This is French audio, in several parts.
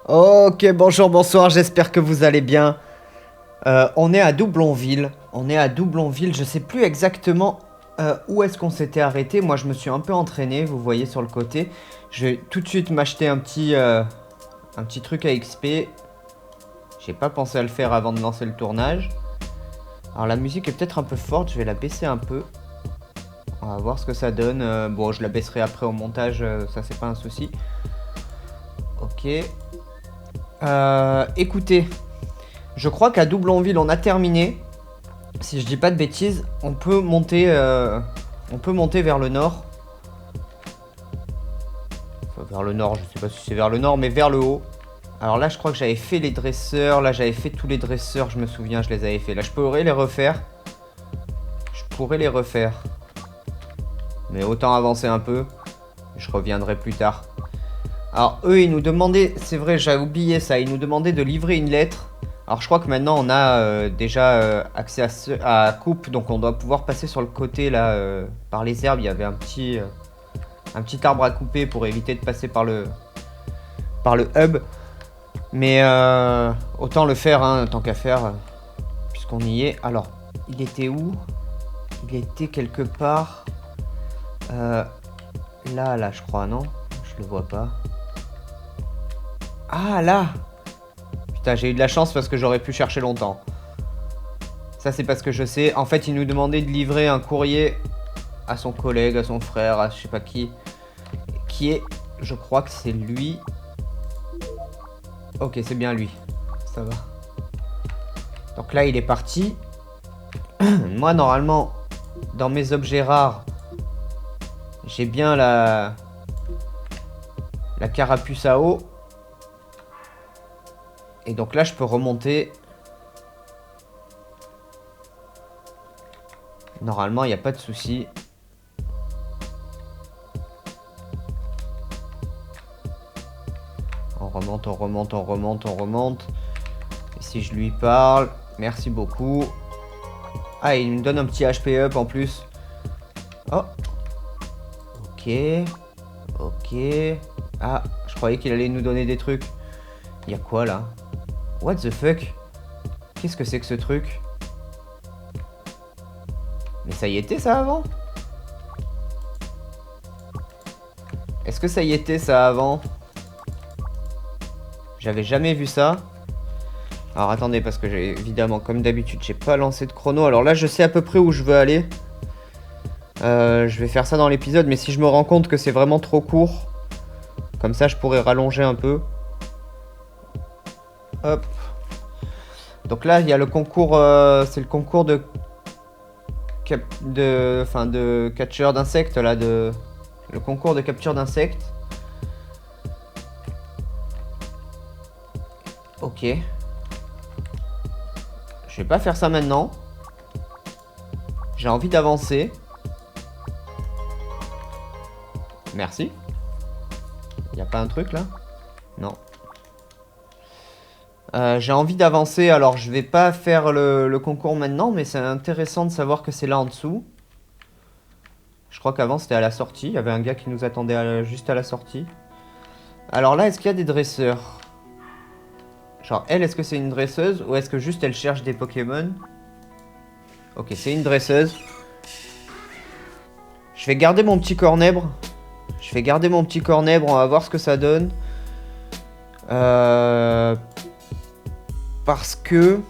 Ok, bonjour, bonsoir, j'espère que vous allez bien. On est à Doublonville. Je sais plus exactement où est-ce qu'on s'était arrêté. Moi, je me suis un peu entraîné, vous voyez sur le côté. Je vais tout de suite m'acheter un petit truc à XP. J'ai pas pensé à le faire avant de lancer le tournage. Alors la musique est peut-être un peu forte, je vais la baisser un peu. On va voir ce que ça donne. Bon, je la baisserai après au montage, ça c'est pas un souci. Ok. Écoutez, je crois qu'à Doublonville on a terminé. Si je dis pas de bêtises, on peut monter vers le nord. Enfin, vers le nord, je sais pas si c'est vers le nord, mais vers le haut. Alors là, je crois que j'avais fait les dresseurs. Là, j'avais fait tous les dresseurs, je me souviens, je les avais fait. Là, je pourrais les refaire. Mais autant avancer un peu. Je reviendrai plus tard. Alors, eux, ils nous demandaient, c'est vrai, j'avais oublié ça, ils nous demandaient de livrer une lettre. Alors, je crois que maintenant, on a déjà accès à coupe, donc on doit pouvoir passer sur le côté, là, par les herbes. Il y avait un petit arbre à couper pour éviter de passer par le hub. Mais autant le faire, hein, tant qu'à faire, puisqu'on y est. Alors, il était où? Il était quelque part... là, je crois, non? Je le vois pas. Ah, là! Putain, j'ai eu de la chance parce que j'aurais pu chercher longtemps. Ça, c'est parce que je sais. En fait, il nous demandait de livrer un courrier à son collègue, à son frère, à je sais pas qui. Qui est... Je crois que c'est lui. Ok, c'est bien lui. Ça va. Donc là, il est parti. Moi, normalement, dans mes objets rares, j'ai bien la carapuce à eau. Et donc là, je peux remonter. Normalement, il n'y a pas de souci. On remonte, on remonte, on remonte, on remonte. Et si je lui parle, merci beaucoup. Ah, il me donne un petit HP up en plus. Oh. Ok. Ok. Ah, je croyais qu'il allait nous donner des trucs. Il y a quoi là? What the fuck? Qu'est-ce que c'est que ce truc? Mais ça y était ça avant? Est-ce que ça y était ça avant? J'avais jamais vu ça. Alors attendez, parce que j'ai évidemment, comme d'habitude, j'ai pas lancé de chrono. Alors là, je sais à peu près où je veux aller. Je vais faire ça dans l'épisode, mais si je me rends compte que c'est vraiment trop court, comme ça, je pourrais rallonger un peu. Hop. Donc là, il y a le concours, c'est le concours de catcheur d'insectes là, le concours de capture d'insectes. Ok. Je vais pas faire ça maintenant. J'ai envie d'avancer. Merci. Y a pas un truc là? Non. J'ai envie d'avancer, alors je vais pas faire le concours maintenant, mais c'est intéressant de savoir que c'est là en dessous. Je crois qu'avant c'était à la sortie, il y avait un gars qui nous attendait juste à la sortie. Alors là, est-ce qu'il y a des dresseurs? Genre, elle, est-ce que c'est une dresseuse ou est-ce que juste elle cherche des Pokémon? Ok, c'est une dresseuse. Je vais garder mon petit cornèbre. On va voir ce que ça donne. Parce que,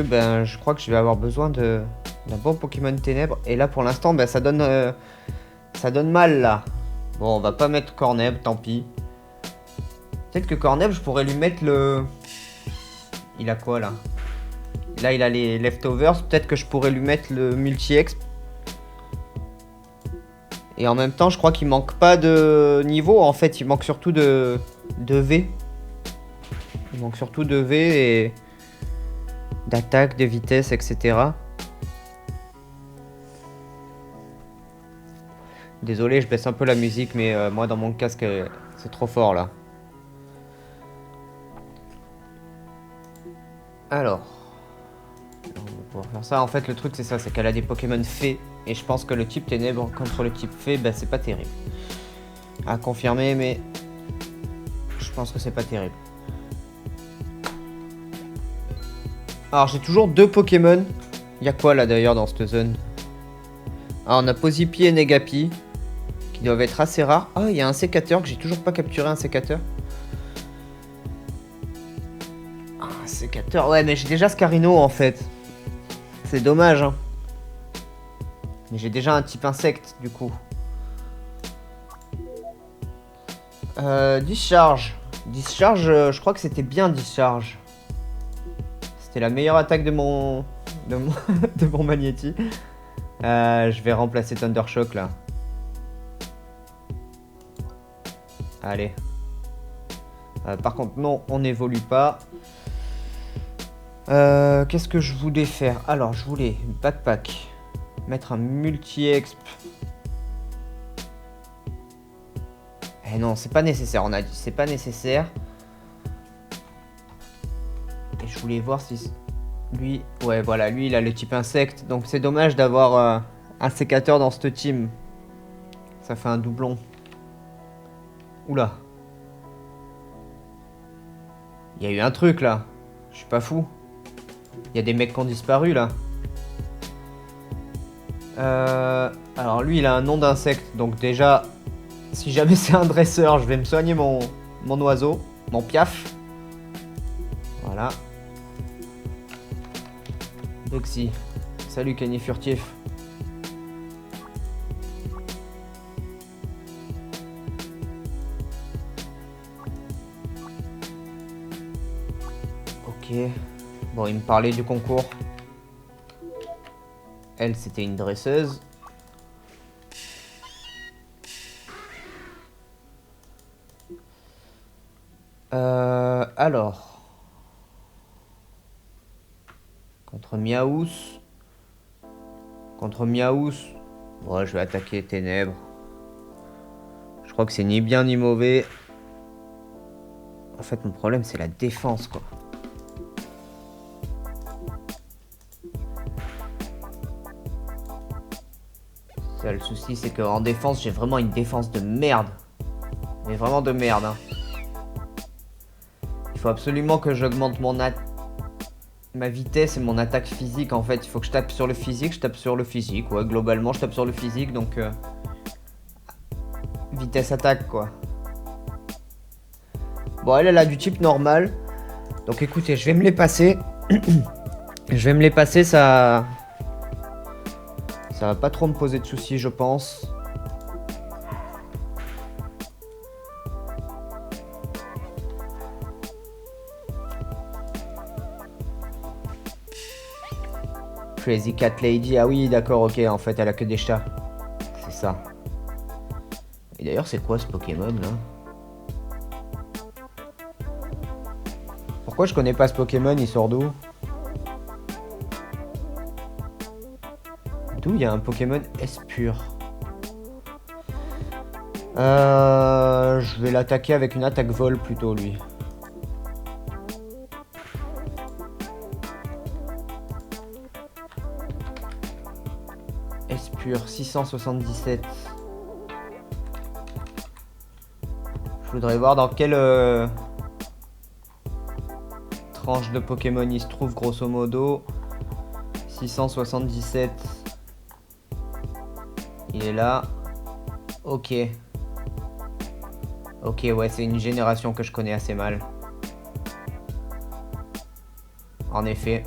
ben, je crois que je vais avoir besoin d'un bon Pokémon ténèbres. Et là, pour l'instant, ben, ça donne mal, là. Bon, on va pas mettre Cornèbre, tant pis. Peut-être que Cornèbre, je pourrais lui mettre le... Il a quoi, là? Là, il a les leftovers. Peut-être que je pourrais lui mettre le multi-exp. Et en même temps, je crois qu'il manque pas de niveau. En fait, il manque surtout de V. Il manque surtout de V et d'attaque, de vitesse, etc. Désolé, je baisse un peu la musique, mais moi dans mon casque, c'est trop fort là. Alors, on va pouvoir faire ça. En fait, le truc c'est ça, c'est qu'elle a des Pokémon fées. Et je pense que le type ténèbres contre le type fée, bah, c'est pas terrible. À confirmer, mais pense que c'est pas terrible. Alors j'ai toujours 2 Pokémon. Il y a quoi là d'ailleurs dans cette zone? Ah, on a Posipi et Negapi, qui doivent être assez rares. Ah, il y a un sécateur que j'ai toujours pas capturé, un sécateur. Ah, un sécateur. Ouais, mais j'ai déjà Scarino en fait. C'est dommage, hein. Mais j'ai déjà un type insecte, du coup. Discharge. Discharge, je crois que c'était bien Discharge. C'était la meilleure attaque de mon... de mon Magnéti. Je vais remplacer Thundershock, là. Allez. Par contre, non, on n'évolue pas. Qu'est-ce que je voulais faire? Alors, je voulais backpack. Mettre un multi-exp. Eh non, c'est pas nécessaire, on a dit, c'est pas nécessaire. Et je voulais voir si... Lui, ouais, voilà, lui, il a le type insecte. Donc c'est dommage d'avoir un sécateur dans cette team. Ça fait un doublon. Oula. Il y a eu un truc, là. Je suis pas fou. Il y a des mecs qui ont disparu, là. Alors lui il a un nom d'insecte, donc déjà si jamais c'est un dresseur je vais me soigner mon oiseau, mon piaf. Voilà. Doxy. Salut Kenny Furtif. Ok. Bon, il me parlait du concours. Elle, c'était une dresseuse. Alors. Contre Miaous. Contre Miaous. Ouais, je vais attaquer Ténèbres. Je crois que c'est ni bien ni mauvais. En fait, mon problème, c'est la défense, quoi. Ça, le souci, c'est qu'en défense, j'ai vraiment une défense de merde. Mais vraiment de merde, hein. Il faut absolument que j'augmente ma vitesse et mon attaque physique, en fait. Il faut que je tape sur le physique, je tape sur le physique. Ouais, globalement, je tape sur le physique, donc... vitesse attaque, quoi. Bon, elle a du type normal. Donc, écoutez, je vais me les passer. Je vais me les passer, ça... Ça va pas trop me poser de soucis, je pense. Crazy Cat Lady. Ah oui, d'accord, ok. En fait, elle a que des chats. C'est ça. Et d'ailleurs, c'est quoi ce Pokémon, là? Pourquoi je connais pas ce Pokémon? Il sort d'où? D'où il y a un Pokémon Espure? Je vais l'attaquer avec une attaque vol plutôt, lui. Espure, 677. Je voudrais voir dans quelle tranche de Pokémon il se trouve, grosso modo. 677. Il est là. Ok. Ok, ouais, c'est une génération que je connais assez mal. En effet.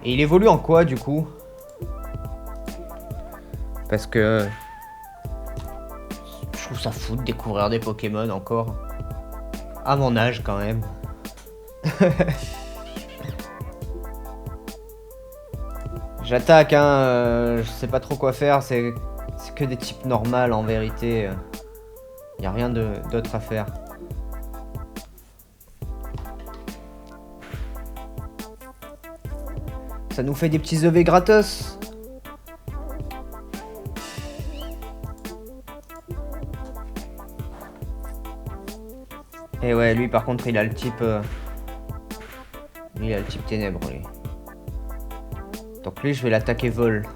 Et il évolue en quoi, du coup? Parce que... je trouve ça fou de découvrir des Pokémon encore. À mon âge, quand même. J'attaque, hein, je sais pas trop quoi faire, c'est que des types normales en vérité. Y a rien d'autre à faire. Ça nous fait des petits EV gratos. Et ouais, lui par contre il a le type... lui il a le type ténèbres, lui. Donc lui je vais l'attaquer vol.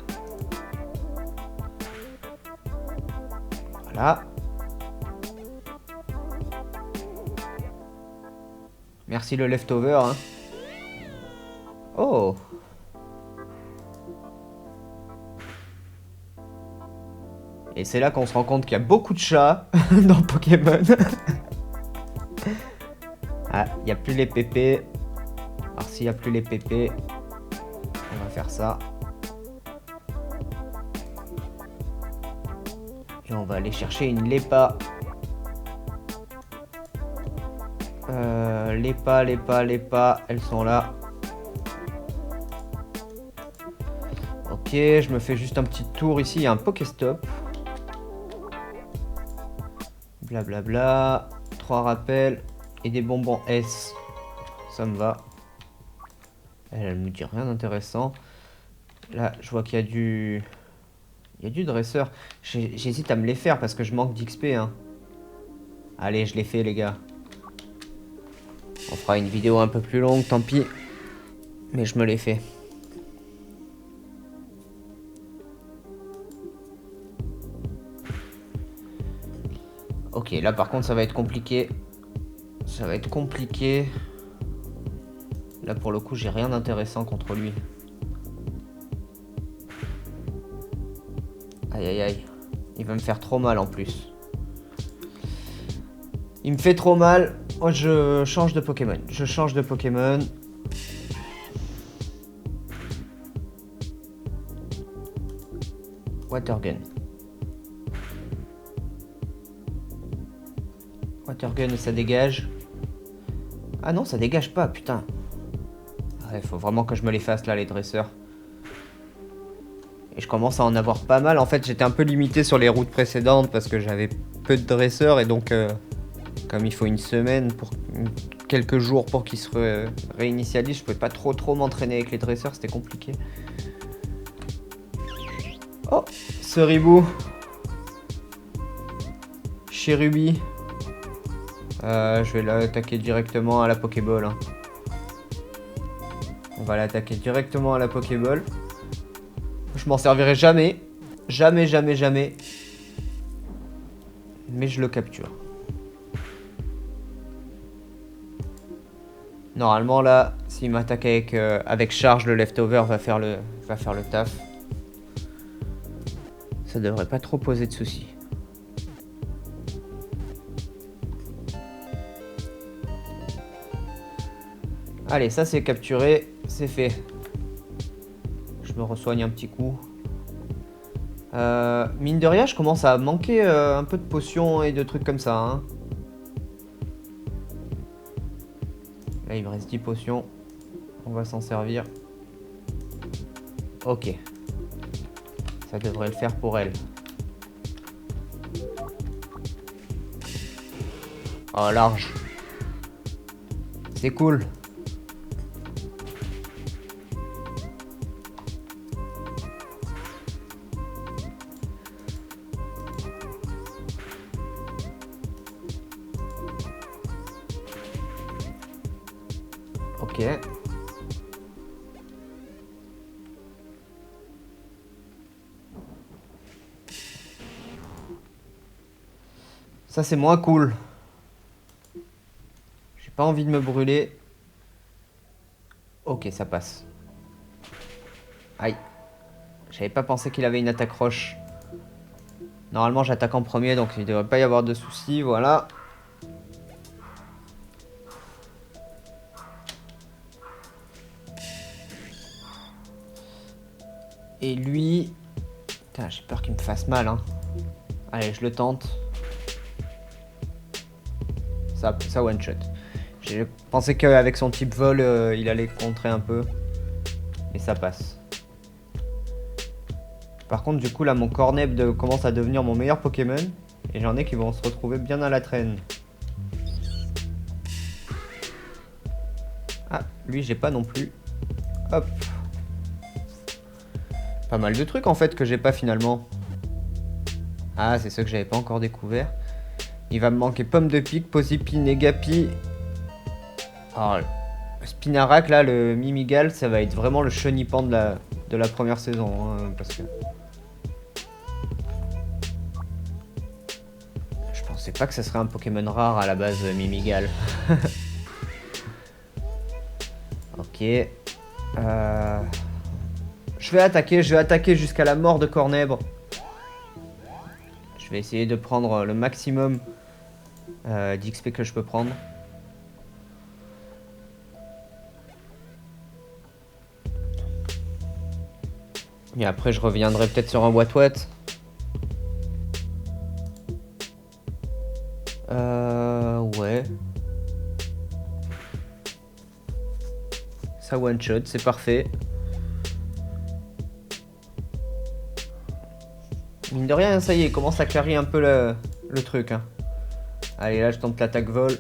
Voilà. Merci le leftover, hein. Oh. Et c'est là qu'on se rend compte qu'il y a beaucoup de chats dans Pokémon. Ah, il n'y a plus les pépés. Alors s'il n'y a plus les pépés, on va faire ça. Et on va aller chercher une Lépa. Lépa, elles sont là. Ok, je me fais juste un petit tour ici, il y a un Pokéstop. Blablabla. 3 rappels et des bonbons S. Ça me va. Elle me dit rien d'intéressant. Là, je vois qu'il y a du... Il y a du dresseur. J'hésite à me les faire parce que je manque d'XP, hein. Allez, je les fais, les gars. On fera une vidéo un peu plus longue, tant pis. Mais je me les fais. Ok, là par contre ça va être compliqué. Ça va être compliqué. Là pour le coup j'ai rien d'intéressant contre lui. Aïe aïe aïe. Il va me faire trop mal en plus. Il me fait trop mal. Oh, je change de Pokémon. Je change de Pokémon. Watergun. Watergun, ça dégage. Ah non, ça dégage pas, putain. Ouais, faut vraiment que je me les fasse là, les dresseurs. Et je commence à en avoir pas mal. En fait, j'étais un peu limité sur les routes précédentes parce que j'avais peu de dresseurs. Et donc, comme il faut une semaine, pour quelques jours pour qu'ils se réinitialisent, je pouvais pas trop m'entraîner avec les dresseurs. C'était compliqué. Oh, ce ribou. Cherubi. Je vais l'attaquer directement à la Pokéball. Hein. On va l'attaquer directement à la Pokéball. Je m'en servirai jamais. Jamais. Mais je le capture. Normalement là, s'il m'attaque avec charge, le leftover va faire le taf. Ça devrait pas trop poser de soucis. Allez, ça c'est capturé, c'est fait. Je me resoigne un petit coup. Mine de rien, je commence à manquer un peu de potions et de trucs comme ça. Hein. Là, il me reste 10 potions. On va s'en servir. Ok. Ça devrait le faire pour elle. Oh, large. C'est cool. Ok. Ça c'est moins cool. J'ai pas envie de me brûler. Ok, ça passe. Aïe. J'avais pas pensé qu'il avait une attaque roche. Normalement j'attaque en premier donc il devrait pas y avoir de soucis, voilà. Et lui... Putain, j'ai peur qu'il me fasse mal, hein. Allez, je le tente. Ça one shot. J'ai pensé qu'avec son type vol, il allait contrer un peu. Et ça passe. Par contre, du coup, là, mon Corneb commence à devenir mon meilleur Pokémon. Et j'en ai qui vont se retrouver bien à la traîne. Ah, lui, j'ai pas non plus. Hop. Pas mal de trucs, en fait, que j'ai pas finalement. Ah, c'est ceux que j'avais pas encore découvert. Il va me manquer Pomme de Pique, Posipine et Gapi. Alors, Spinarak, là, le Mimigal, ça va être vraiment le chenipan de la première saison. Hein, parce que... pensais pas que ça serait un Pokémon rare à la base, Mimigal. Ok. Je vais attaquer jusqu'à la mort de Cornèbre. Je vais essayer de prendre le maximum d'XP que je peux prendre. Et après, je reviendrai peut-être sur un Watwat. Ouais. Ça one shot, c'est parfait. Mine de rien, ça y est, il commence à carry un peu le truc. Hein. Allez, là, je tente l'attaque vol.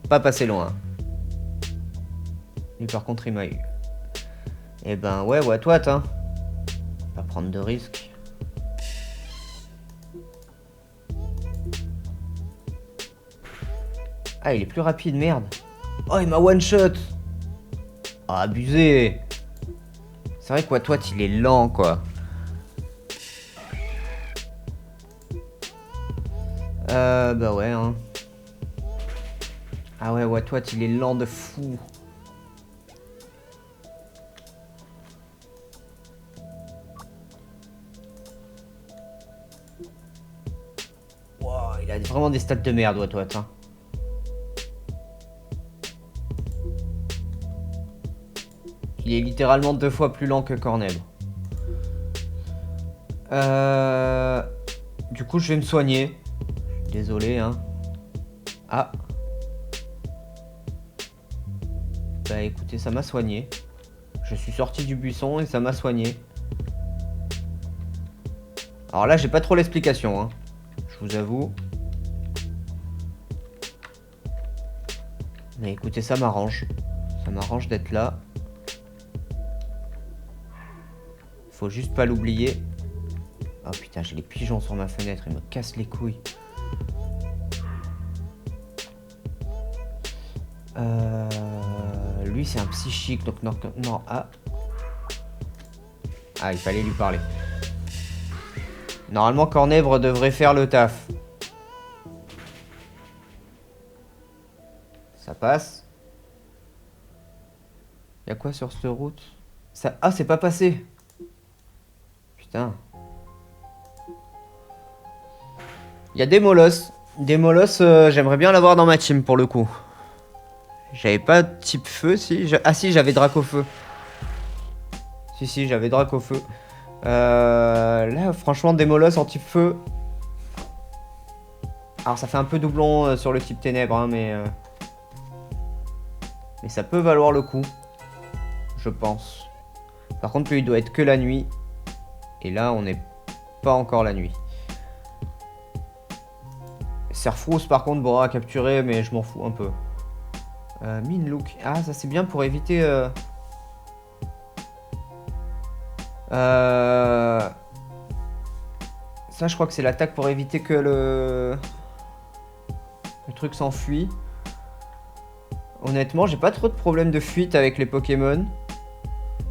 Pas passé loin. Lui, par contre, il m'a eu. Eh ben, ouais, Watwat, hein. Pas prendre de risques. Ah, il est plus rapide, merde. Oh, il m'a one shot. Ah, abusé. C'est vrai que Watwat, il est lent, quoi. Bah ouais, hein. Ah ouais, Watwat, il est lent de fou. Wow, il a vraiment des stats de merde, Watwat, hein. Il est littéralement 2 fois plus lent que Cornèbre. Du coup, je vais me soigner. Désolé, hein. Ah. Bah écoutez, ça m'a soigné. Je suis sorti du buisson et ça m'a soigné. Alors là, j'ai pas trop l'explication, hein. Je vous avoue. Mais écoutez, ça m'arrange. Ça m'arrange d'être là. Faut juste pas l'oublier. Oh putain, j'ai les pigeons sur ma fenêtre, ils me cassent les couilles. Lui c'est un psychique, donc non, ah. Ah, il fallait lui parler. Normalement, Cornèbre devrait faire le taf. Ça passe. Y'a quoi sur cette route? Ça... Ah, c'est pas passé. Putain. Il y a des molosses. Des molosses, j'aimerais bien l'avoir dans ma team pour le coup. J'avais pas type feu, si. Ah si, j'avais Dracofeu. Si, j'avais Dracofeu. Là, franchement, des molosses en type feu. Alors, ça fait un peu doublon sur le type ténèbres, hein, mais ça peut valoir le coup. Je pense. Par contre, lui, il doit être que la nuit. Et là, on n'est pas encore la nuit. Serfrousse, par contre, Bora à capturer, mais je m'en fous un peu. Mine look. Ah, ça c'est bien pour éviter... Ça, je crois que c'est l'attaque pour éviter que le truc s'enfuit. Honnêtement, j'ai pas trop de problème de fuite avec les Pokémon.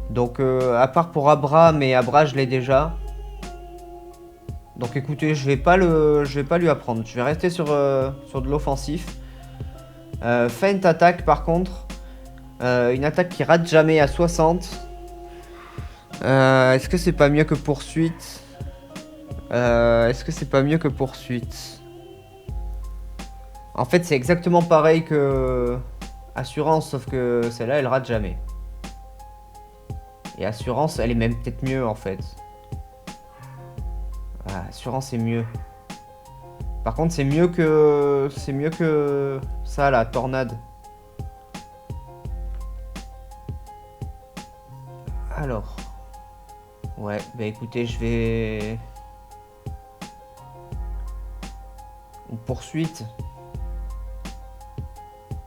Donc, à part pour Abra, mais Abra, je l'ai déjà. Donc, écoutez, je vais pas lui apprendre. Je vais rester sur de l'offensif. Feint attaque, par contre. Une attaque qui rate jamais à 60. Est-ce que c'est pas mieux que poursuite? Est-ce que c'est pas mieux que poursuite? En fait, c'est exactement pareil que assurance, sauf que celle-là, elle rate jamais. Et assurance, elle est même peut-être mieux, en fait. Ah, assurance est mieux. Par contre, c'est mieux que ça, la tornade. Alors. Ouais, bah écoutez, je vais... Une poursuite.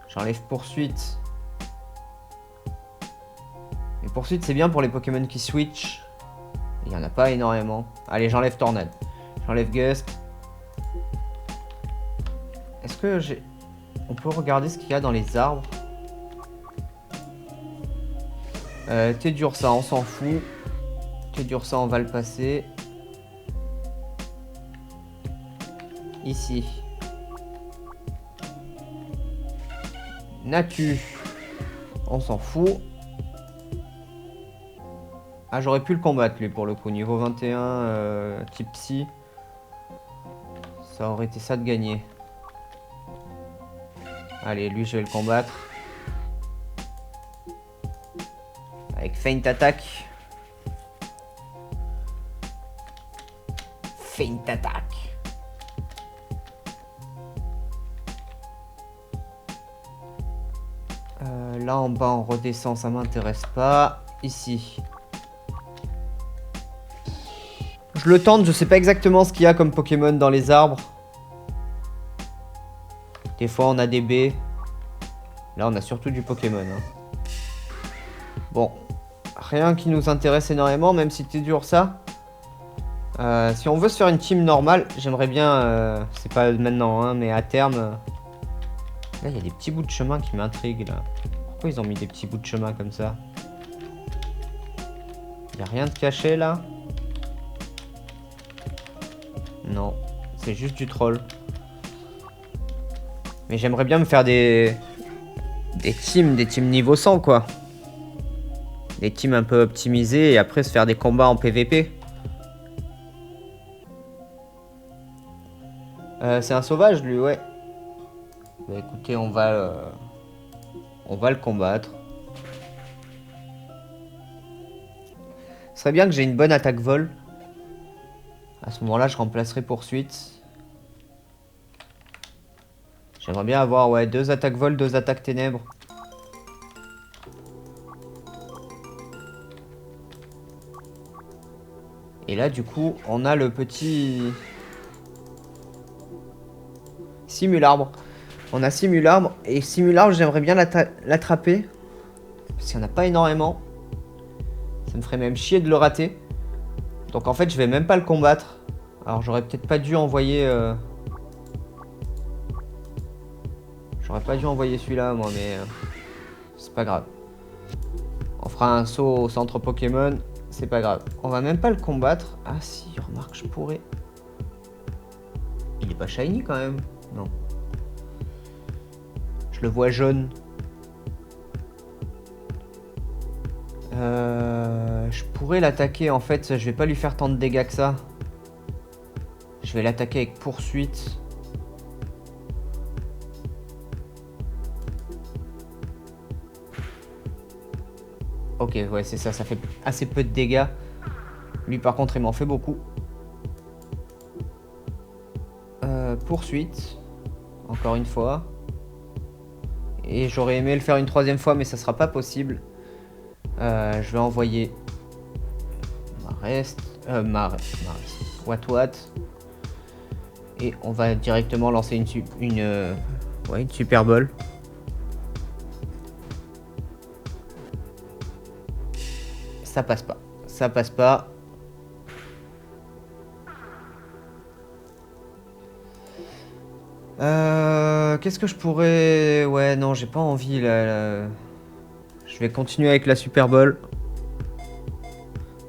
J'enlève poursuite. Mais poursuite, c'est bien pour les Pokémon qui switch. Il n'y en a pas énormément. Allez, j'enlève tornade. J'enlève gust. Est-ce que j'ai... On peut regarder ce qu'il y a dans les arbres. T'es dur ça, on s'en fout. T'es dur ça, on va le passer. Ici. Natu. On s'en fout. Ah, j'aurais pu le combattre, lui, pour le coup. Niveau 21, type psy. Ça aurait été ça de gagner. Allez, lui, je vais le combattre. Avec feint attaque. Feint attaque. Là, en bas, on redescend, ça m'intéresse pas. Ici. Je le tente, je sais pas exactement ce qu'il y a comme Pokémon dans les arbres. Des fois on a des baies. Là on a surtout du Pokémon. Hein. Bon. Rien qui nous intéresse énormément, même si c'est dur ça. Si on veut se faire une team normale, j'aimerais bien... c'est pas maintenant, hein, mais à terme... Là il y a des petits bouts de chemin qui m'intriguent là. Pourquoi ils ont mis des petits bouts de chemin comme ça? Y a rien de caché là? Non, c'est juste du troll. Mais j'aimerais bien me faire des teams niveau 100 quoi. Des teams un peu optimisés et après se faire des combats en PVP. C'est un sauvage lui, ouais. Bah écoutez, on va le combattre. Ce serait bien que j'ai une bonne attaque vol. À ce moment-là, je remplacerai poursuite. J'aimerais bien avoir, ouais, 2 attaques vol, 2 attaques ténèbres. Et là, du coup, on a le petit... Simularbre. On a Simularbre. Et Simularbre, j'aimerais bien l'attraper. Parce qu'il n'y en a pas énormément. Ça me ferait même chier de le rater. Donc en fait, je vais même pas le combattre. Alors j'aurais peut-être pas dû envoyer... J'aurais pas dû envoyer celui-là, moi, mais... c'est pas grave. On fera un saut au centre Pokémon. C'est pas grave. On va même pas le combattre. Ah si, remarque, je pourrais. Il est pas shiny quand même. Non. Je le vois jaune. Je pourrais l'attaquer en fait. Je vais pas lui faire tant de dégâts que ça. Je vais l'attaquer avec poursuite. Ok, ouais, c'est ça. Ça fait assez peu de dégâts. Lui, par contre, il m'en fait beaucoup. Poursuite. Encore une fois. Et j'aurais aimé le faire une 3e fois, mais ça sera pas possible. Je vais envoyer Wat. Et on va directement lancer une Super Ball. Ça passe pas. Ça passe pas. Qu'est-ce que je pourrais... Ouais, non, j'ai pas envie, là. Je vais continuer avec la Super Ball.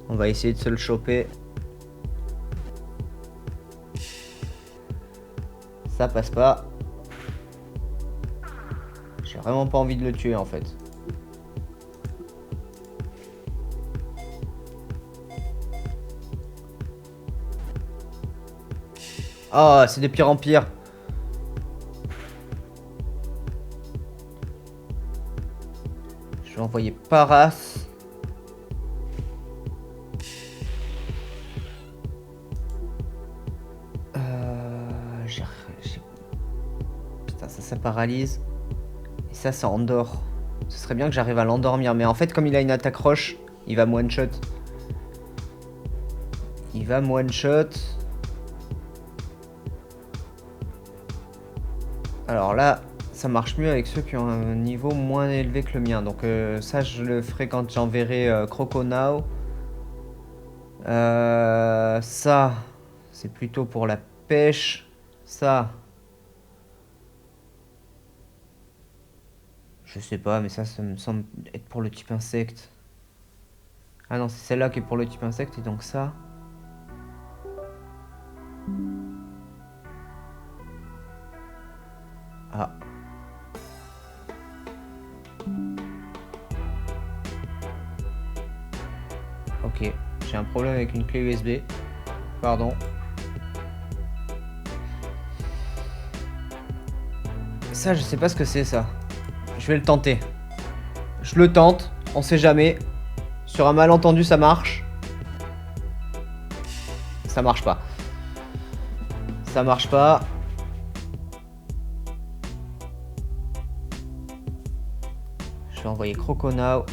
On va essayer de se le choper. Ça passe pas. J'ai vraiment pas envie de le tuer, en fait. Oh, c'est de pire en pire. Je vais envoyer Paras. Putain, ça paralyse. Et ça endort. Ce serait bien que j'arrive à l'endormir. Mais en fait, comme il a une attaque roche, il va me one-shot. Il va me one-shot. Alors là, ça marche mieux avec ceux qui ont un niveau moins élevé que le mien. Donc ça, je le ferai quand j'enverrai Croconao. Ça, c'est plutôt pour la pêche. Ça, je sais pas, mais ça me semble être pour le type insecte. Ah non, c'est celle-là qui est pour le type insecte, et donc ça... Ok, j'ai un problème avec une clé USB. Pardon. Ça, je sais pas ce que c'est, ça. Je vais le tenter. Je le tente, on sait jamais. Sur un malentendu, ça marche. Ça marche pas. Ça marche pas. Je vais envoyer Croconao.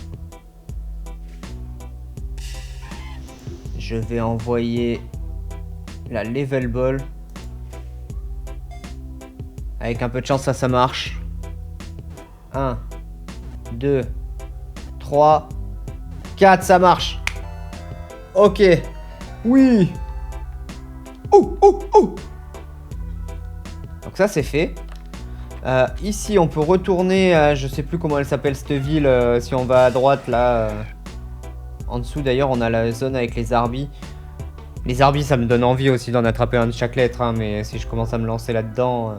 Je vais envoyer la Level Ball. Avec un peu de chance, ça marche. 1, 2, 3, 4, ça marche. Ok. Oui. Oh, oh, oh. Donc ça, c'est fait. Ici, on peut retourner à... Je sais plus comment elle s'appelle, cette ville. Si on va à droite, là... En dessous, d'ailleurs, on a la zone avec les arbis. Les arbis, ça me donne envie aussi d'en attraper un de chaque lettre. Hein, mais si je commence à me lancer là-dedans...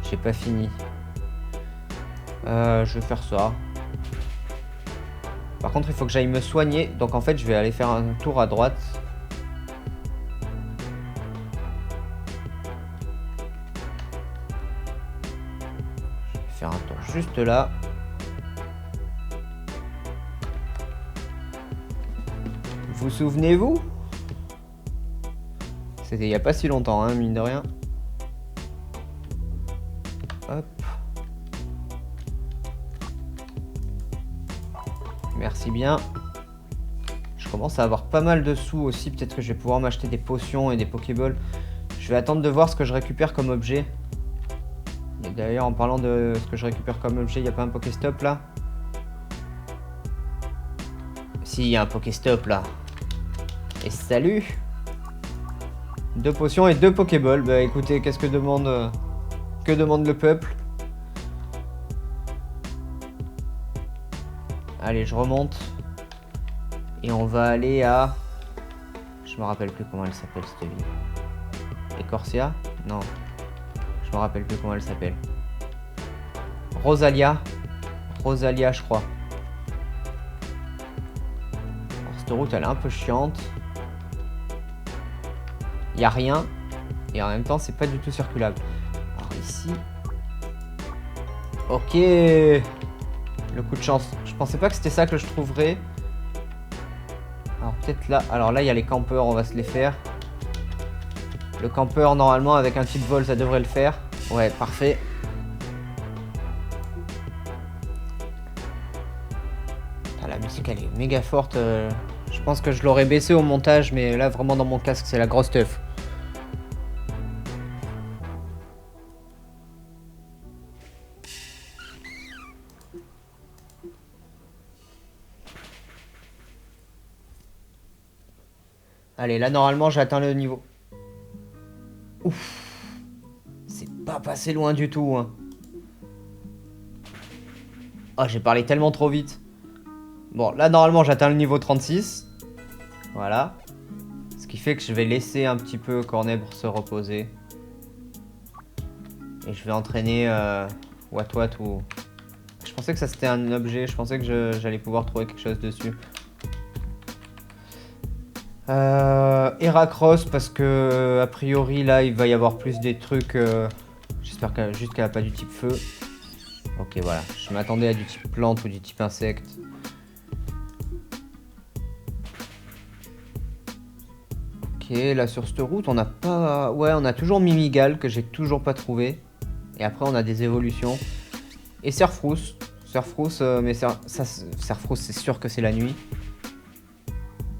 j'ai pas fini. Je vais faire ça. Par contre, il faut que j'aille me soigner. Donc, en fait, je vais aller faire un tour à droite. Je vais faire un tour juste là. Vous souvenez-vous? C'était il y a pas si longtemps, hein, mine de rien. Hop. Merci bien. Je commence à avoir pas mal de sous aussi. Peut-être que je vais pouvoir m'acheter des potions et des Pokéballs. Je vais attendre de voir ce que je récupère comme objet. Et d'ailleurs, en parlant de ce que je récupère comme objet, il n'y a pas un Pokéstop là? Si, il y a un Pokéstop là. Et salut! 2 potions et 2 Pokéballs. Bah écoutez, qu'est-ce que demande le peuple? Allez, je remonte. Et on va aller à... Je me rappelle plus comment elle s'appelle cette ville. Écorcia? Non. Je me rappelle plus comment elle s'appelle. Rosalia. Rosalia, je crois. Alors, cette route, elle est un peu chiante. Il n'y a rien. Et en même temps, c'est pas du tout circulable. Alors ici... Ok. Le coup de chance. Je pensais pas que c'était ça que je trouverais. Alors peut-être là. Alors là, il y a les campeurs, on va se les faire. Le campeur, normalement, avec un type vol, ça devrait le faire. Ouais, parfait. Ah, la musique, elle est méga forte. Je pense que je l'aurais baissé au montage, mais là, vraiment, dans mon casque, c'est la grosse teuf. Allez, là, normalement, j'ai atteint le niveau. Ouf. C'est pas passé loin du tout, hein. Oh, j'ai parlé tellement trop vite. Bon, là, normalement, j'atteins le niveau 36. Voilà. Ce qui fait que je vais laisser un petit peu Cornèbre se reposer. Et je vais entraîner Watwat ou... Je pensais que ça, c'était un objet. Je pensais que j'allais pouvoir trouver quelque chose dessus. Heracross, parce que a priori là il va y avoir plus des trucs. J'espère juste qu'elle a pas du type feu. Ok, voilà, je m'attendais à du type plante ou du type insecte. Ok, là sur cette route on a pas... Ouais, on a toujours Mimigal que j'ai toujours pas trouvé. Et après on a des évolutions. Et Serfrousse. Serfrousse, mais Serfrousse c'est sûr que c'est la nuit.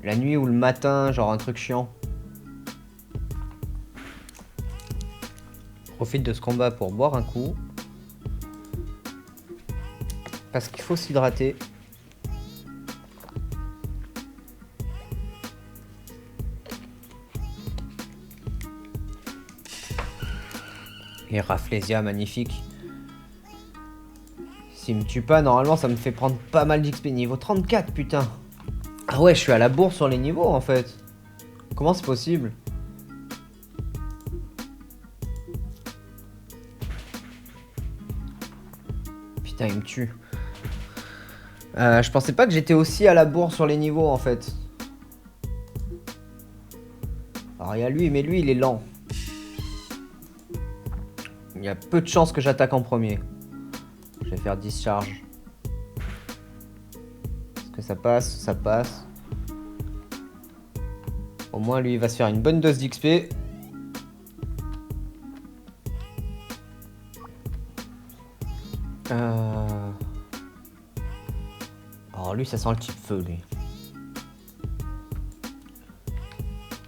La nuit ou le matin, genre un truc chiant. Profite de ce combat pour boire un coup. Parce qu'il faut s'hydrater. Et Rafflesia, magnifique. S'il me tue pas, normalement ça me fait prendre pas mal d'XP. Niveau 34, putain. Ah ouais, je suis à la bourre sur les niveaux en fait. Comment c'est possible? Putain, il me tue. Je pensais pas que j'étais aussi à la bourre sur les niveaux en fait. Alors il y a lui, mais lui il est lent. Il y a peu de chances que j'attaque en premier. Je vais faire 10 charges. Est-ce que ça passe? Ça passe. Au moins lui il va se faire une bonne dose d'XP. Alors lui ça sent le type feu lui.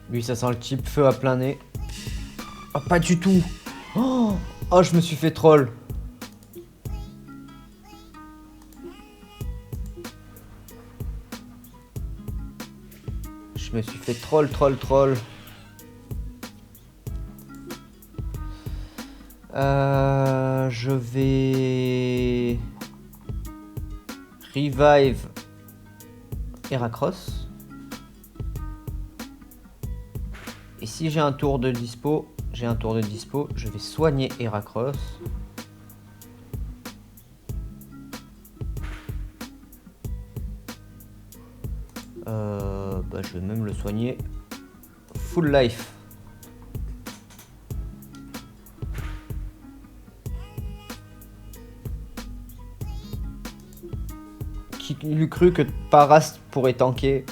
Lui ça sent le type feu à plein nez. Oh pas du tout. Oh, oh je me suis fait troll. Je me suis fait troll. Je vais revive Heracross. Et si j'ai un tour de dispo, je vais soigner Heracross. Je vais même le soigner full life. Qui l'eût cru que Parast pourrait tanker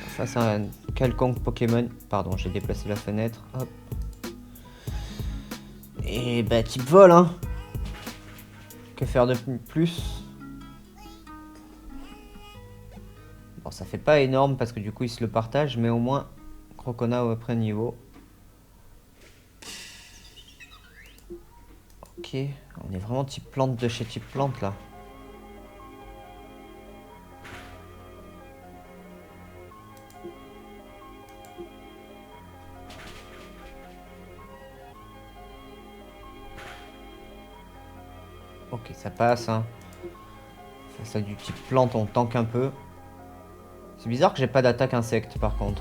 face à un quelconque Pokémon. Pardon, j'ai déplacé la fenêtre. Hop. Et bah type vol hein. Que faire de plus? Bon ça fait pas énorme parce que du coup il se le partage, mais au moins Crocona au après niveau. Ok, on est vraiment type plante de chez type plante là. Ok, ça passe hein. Face à du type plante, on tank un peu. C'est bizarre que j'ai pas d'attaque insecte par contre.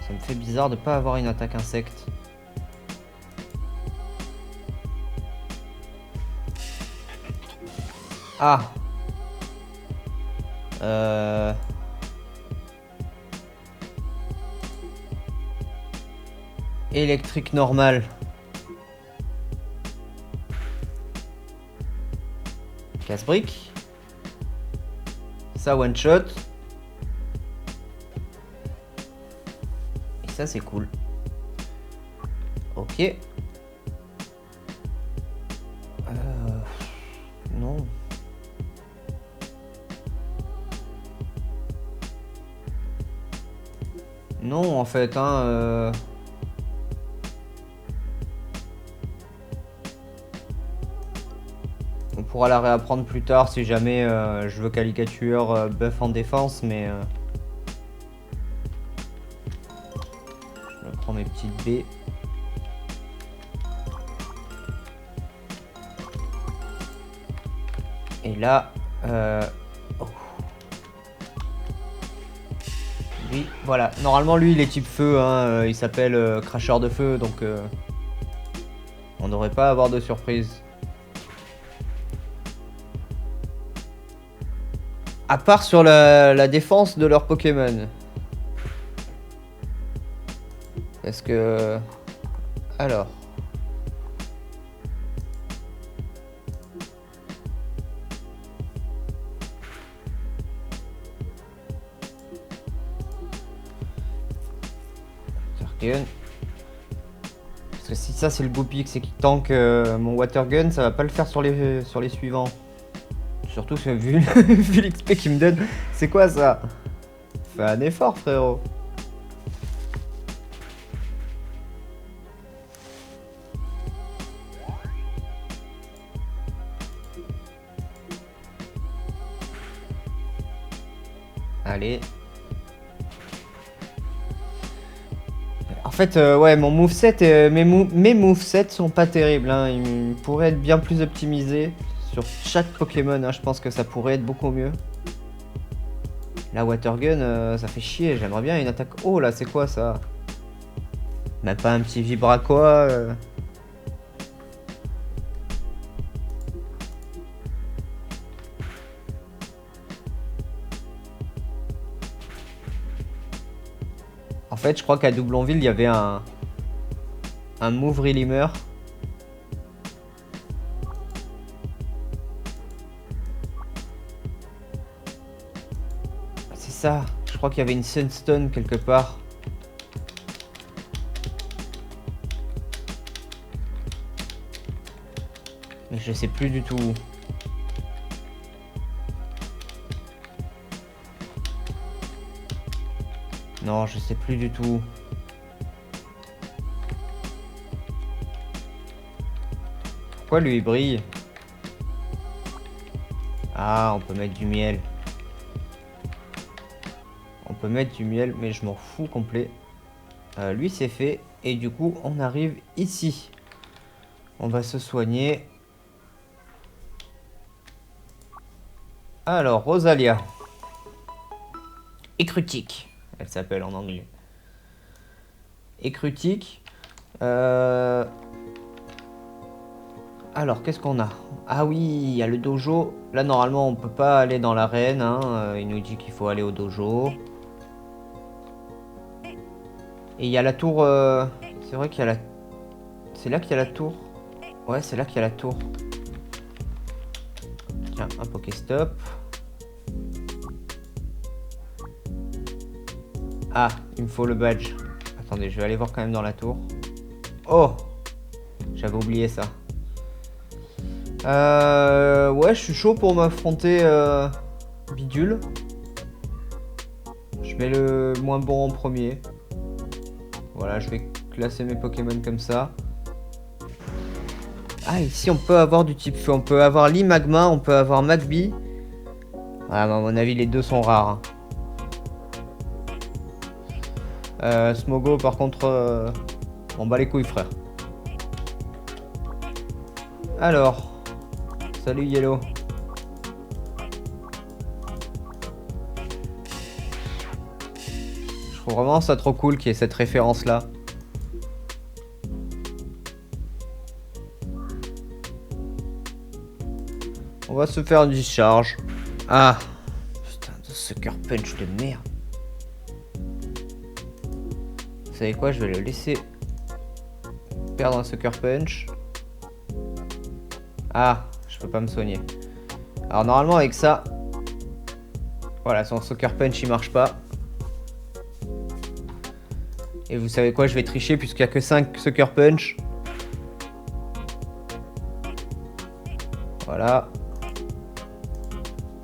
Ça me fait bizarre de pas avoir une attaque insecte. Ah. Électrique normal. Casse-brique. Ça one shot. Et ça c'est cool. Ok. Non. Non en fait hein. On pourra la réapprendre plus tard si jamais je veux caricature buff en défense, mais je me prends mes petites baies. Et là, oh. Lui, voilà. Normalement, lui, il est type feu. Hein, il s'appelle cracheur de feu, donc on devrait pas avoir de surprise. À part sur la défense de leur Pokémon. Est-ce que... Alors... Watergun. Parce que si ça c'est le Boupix et qui tank mon Watergun, ça va pas le faire sur les suivants. Surtout que vu l'XP qu'il me donne, c'est quoi ça? Fais un effort frérot. Allez. En fait, ouais, mon moveset, mes movesets sont pas terribles. Hein. Ils pourraient être bien plus optimisés. Sur chaque Pokémon, hein, je pense que ça pourrait être beaucoup mieux. La Watergun, ça fait chier. J'aimerais bien une attaque. Oh là, c'est quoi ça? Même pas un petit Vibraquois. En fait, je crois qu'à Doublonville, il y avait un move relimmer. C'est ça. Je crois qu'il y avait une Sunstone quelque part. Mais je sais plus du tout où. Non, je sais plus du tout. Pourquoi lui il brille? Ah, on peut mettre du miel. On peut mettre du miel, mais je m'en fous complet. Lui c'est fait. Et du coup, on arrive ici. On va se soigner. Alors, Rosalia. Écrutique. Elle s'appelle en anglais. Écrutique. Alors, qu'est-ce qu'on a? Ah oui, il y a le dojo. Là, normalement, on peut pas aller dans l'arène. Hein. Il nous dit qu'il faut aller au dojo. Et il y a la tour... C'est vrai qu'il y a la... C'est là qu'il y a la tour. Ouais, c'est là qu'il y a la tour. Tiens, un Pokéstop. Ah, il me faut le badge. Attendez, je vais aller voir quand même dans la tour. Oh! J'avais oublié ça. Ouais, je suis chaud pour m'affronter Bidule. Je mets le moins bon en premier. Voilà, je vais classer mes Pokémon comme ça. Ah, ici on peut avoir du type feu. On peut avoir Limagma, on peut avoir Magby. Ah, à mon avis, les deux sont rares. Smogo, par contre, on bat les couilles, frère. Alors, salut Yellow. Je trouve vraiment ça trop cool qu'il y ait cette référence là. On va se faire une discharge. Ah, putain de Sucker Punch de merde. Vous savez quoi, je vais le laisser perdre un Sucker Punch. Ah, je peux pas me soigner. Alors normalement avec ça, voilà, son Sucker Punch il marche pas. Et vous savez quoi, je vais tricher puisqu'il n'y a que 5 Sucker Punch. Voilà.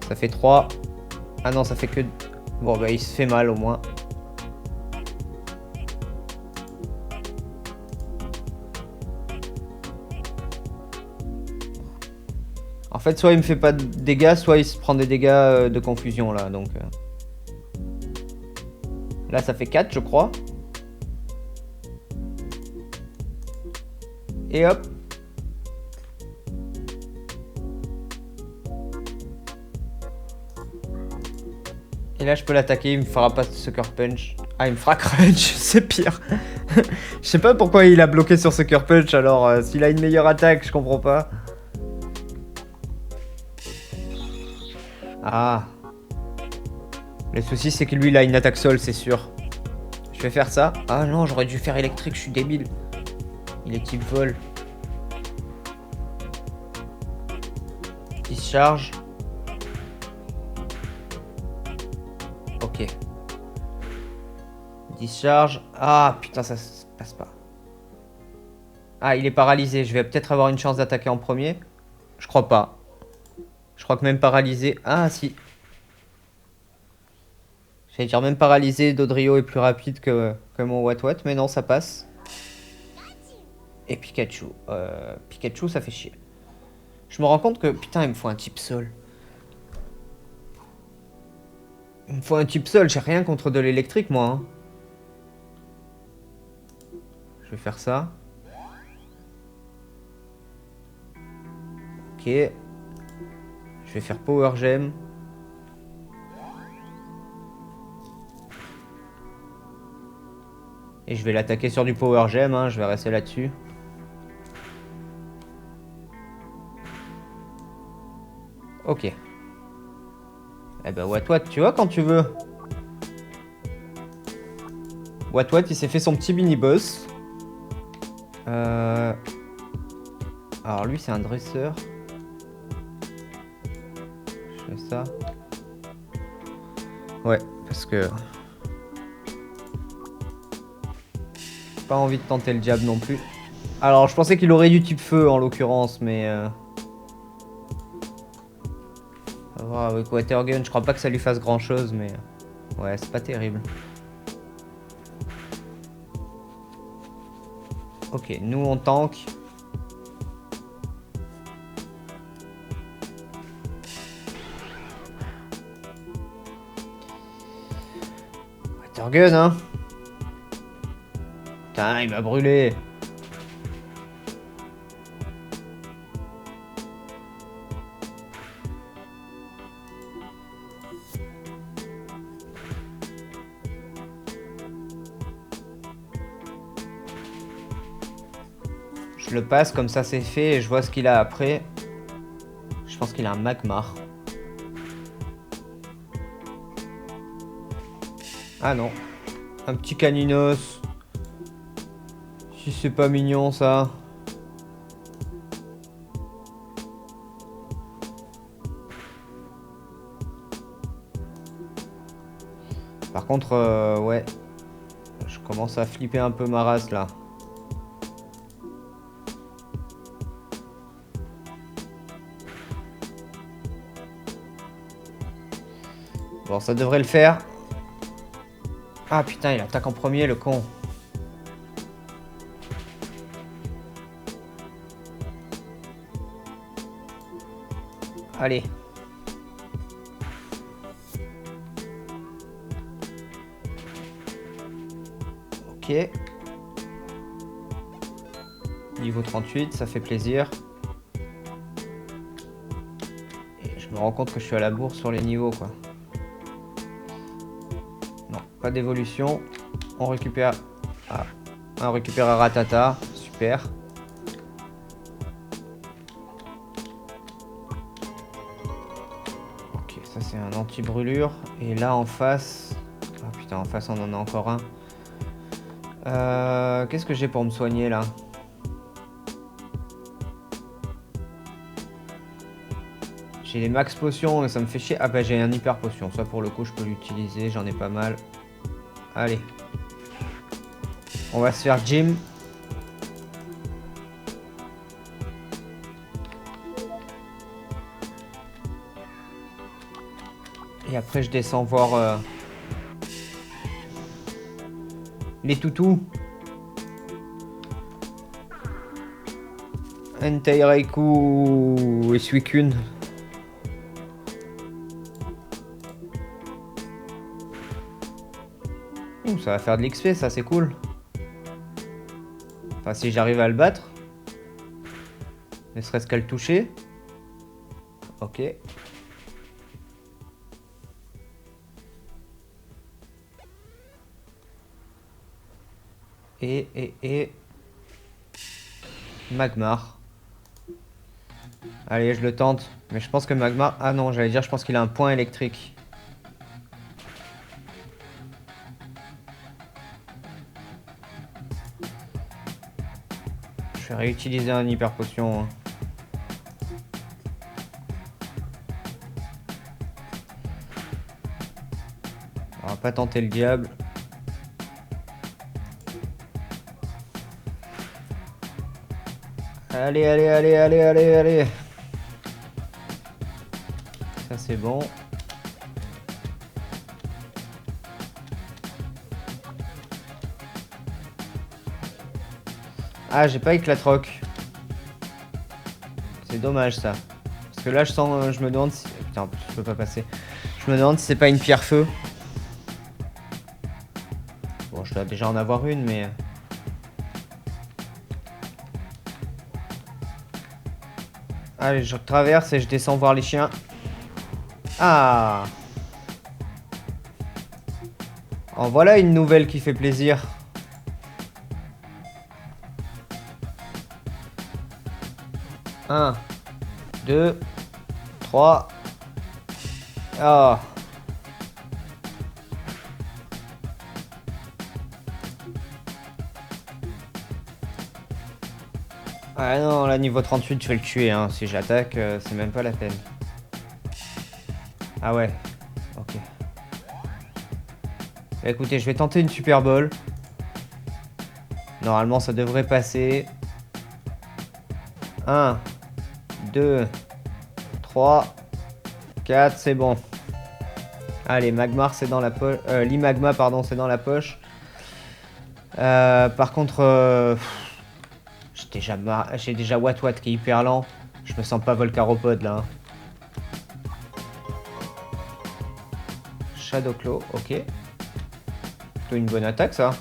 Ça fait 3. Ah non, ça fait que... Bon bah il se fait mal au moins. En fait, soit il me fait pas de dégâts, soit il se prend des dégâts de confusion là. Donc là, ça fait 4, je crois. Et hop. Et là, je peux l'attaquer. Il me fera pas Sucker Punch. Ah, il me fera Crunch. C'est pire. Je sais pas pourquoi il a bloqué sur Sucker Punch. Alors, s'il a une meilleure attaque, je comprends pas. Ah. Le souci, c'est que lui, il a une attaque sol, c'est sûr. Je vais faire ça. Ah non, j'aurais dû faire électrique, je suis débile. Il est type vol. Discharge. Ok. Discharge. Ah putain, ça se passe pas. Ah, il est paralysé. Je vais peut-être avoir une chance d'attaquer en premier. Je crois pas. Je crois que même paralysé... Ah si. J'allais dire même paralysé, Dodrio est plus rapide que mon Watwat, mais non, ça passe. Et Pikachu. Pikachu, ça fait chier. Je me rends compte que, putain, il me faut un type sol. Il me faut un type sol, j'ai rien contre de l'électrique, moi. Hein. Je vais faire ça. Ok. Je vais faire Power Gem. Et je vais l'attaquer sur du Power Gem, hein, je vais rester là-dessus. Ok. Eh ben Watwat, tu vois quand tu veux. What What, il s'est fait son petit mini-boss. Alors lui, c'est un dresseur. Je fais ça. Ouais, parce que... Pas envie de tenter le diable non plus. Alors, je pensais qu'il aurait du type feu, en l'occurrence, mais... On va voir avec Watergun, je crois pas que ça lui fasse grand-chose, mais... Ouais, c'est pas terrible. Ok, nous on tank. Watergun, hein. Putain, il m'a brûlé. Je le passe, comme ça c'est fait, et je vois ce qu'il a après. Je pense qu'il a un Magmar. Ah non. Un petit Caninos. Si c'est pas mignon ça. Par contre, ouais. Je commence à flipper un peu ma race là. Bon, ça devrait le faire. Ah putain, il attaque en premier, le con. Allez. Ok. Niveau 38, ça fait plaisir. Et je me rends compte que je suis à la bourre sur les niveaux, quoi. Non, pas d'évolution. On récupère... Ah, on récupère un Ratata. Super. Ok, ça c'est un anti-brûlure. Et là en face... Ah putain, en face on en a encore un. Qu'est-ce que j'ai pour me soigner là? J'ai les max potions et ça me fait chier. Ah bah j'ai un hyper potion. Ça pour le coup je peux l'utiliser. J'en ai pas mal. Allez. On va se faire gym. Et après je descends voir les toutous. Entei Raikou et Suicune. Ça va faire de l'XP, ça c'est cool. Enfin, si j'arrive à le battre. Ne serait-ce qu'à le toucher. Ok. Et... Magmar. Allez, je le tente. Mais je pense que Magmar... Ah non, j'allais dire, je pense qu'il a un point électrique. Je vais réutiliser un hyper potion. Hein. On va pas tenter le diable. Allez, allez, allez, allez, allez, allez. Ça c'est bon. Ah, j'ai pas éclatroc. C'est dommage ça. Parce que là je sens, je me demande si... Putain, en plus je peux pas passer. Je me demande si c'est pas une pierre feu. Bon, je dois déjà en avoir une, mais... Allez, je traverse et je descends voir les chiens. Ah! En voilà une nouvelle qui fait plaisir. Un, 2, 3. Ah. Ah non, là, niveau 38, je vais le tuer, hein. Si j'attaque, c'est même pas la peine. Ah ouais. Ok. Bah, écoutez, je vais tenter une Super Bowl. Normalement, ça devrait passer. 1, 2, 3, 4, c'est bon. Allez, Magmar, c'est dans la poche. L'Imagma, pardon, c'est dans la poche. Par contre, j'ai déjà Wat qui est hyper lent. Je me sens pas Volcaropod là. Shadowclaw, ok. Plutôt une bonne attaque ça.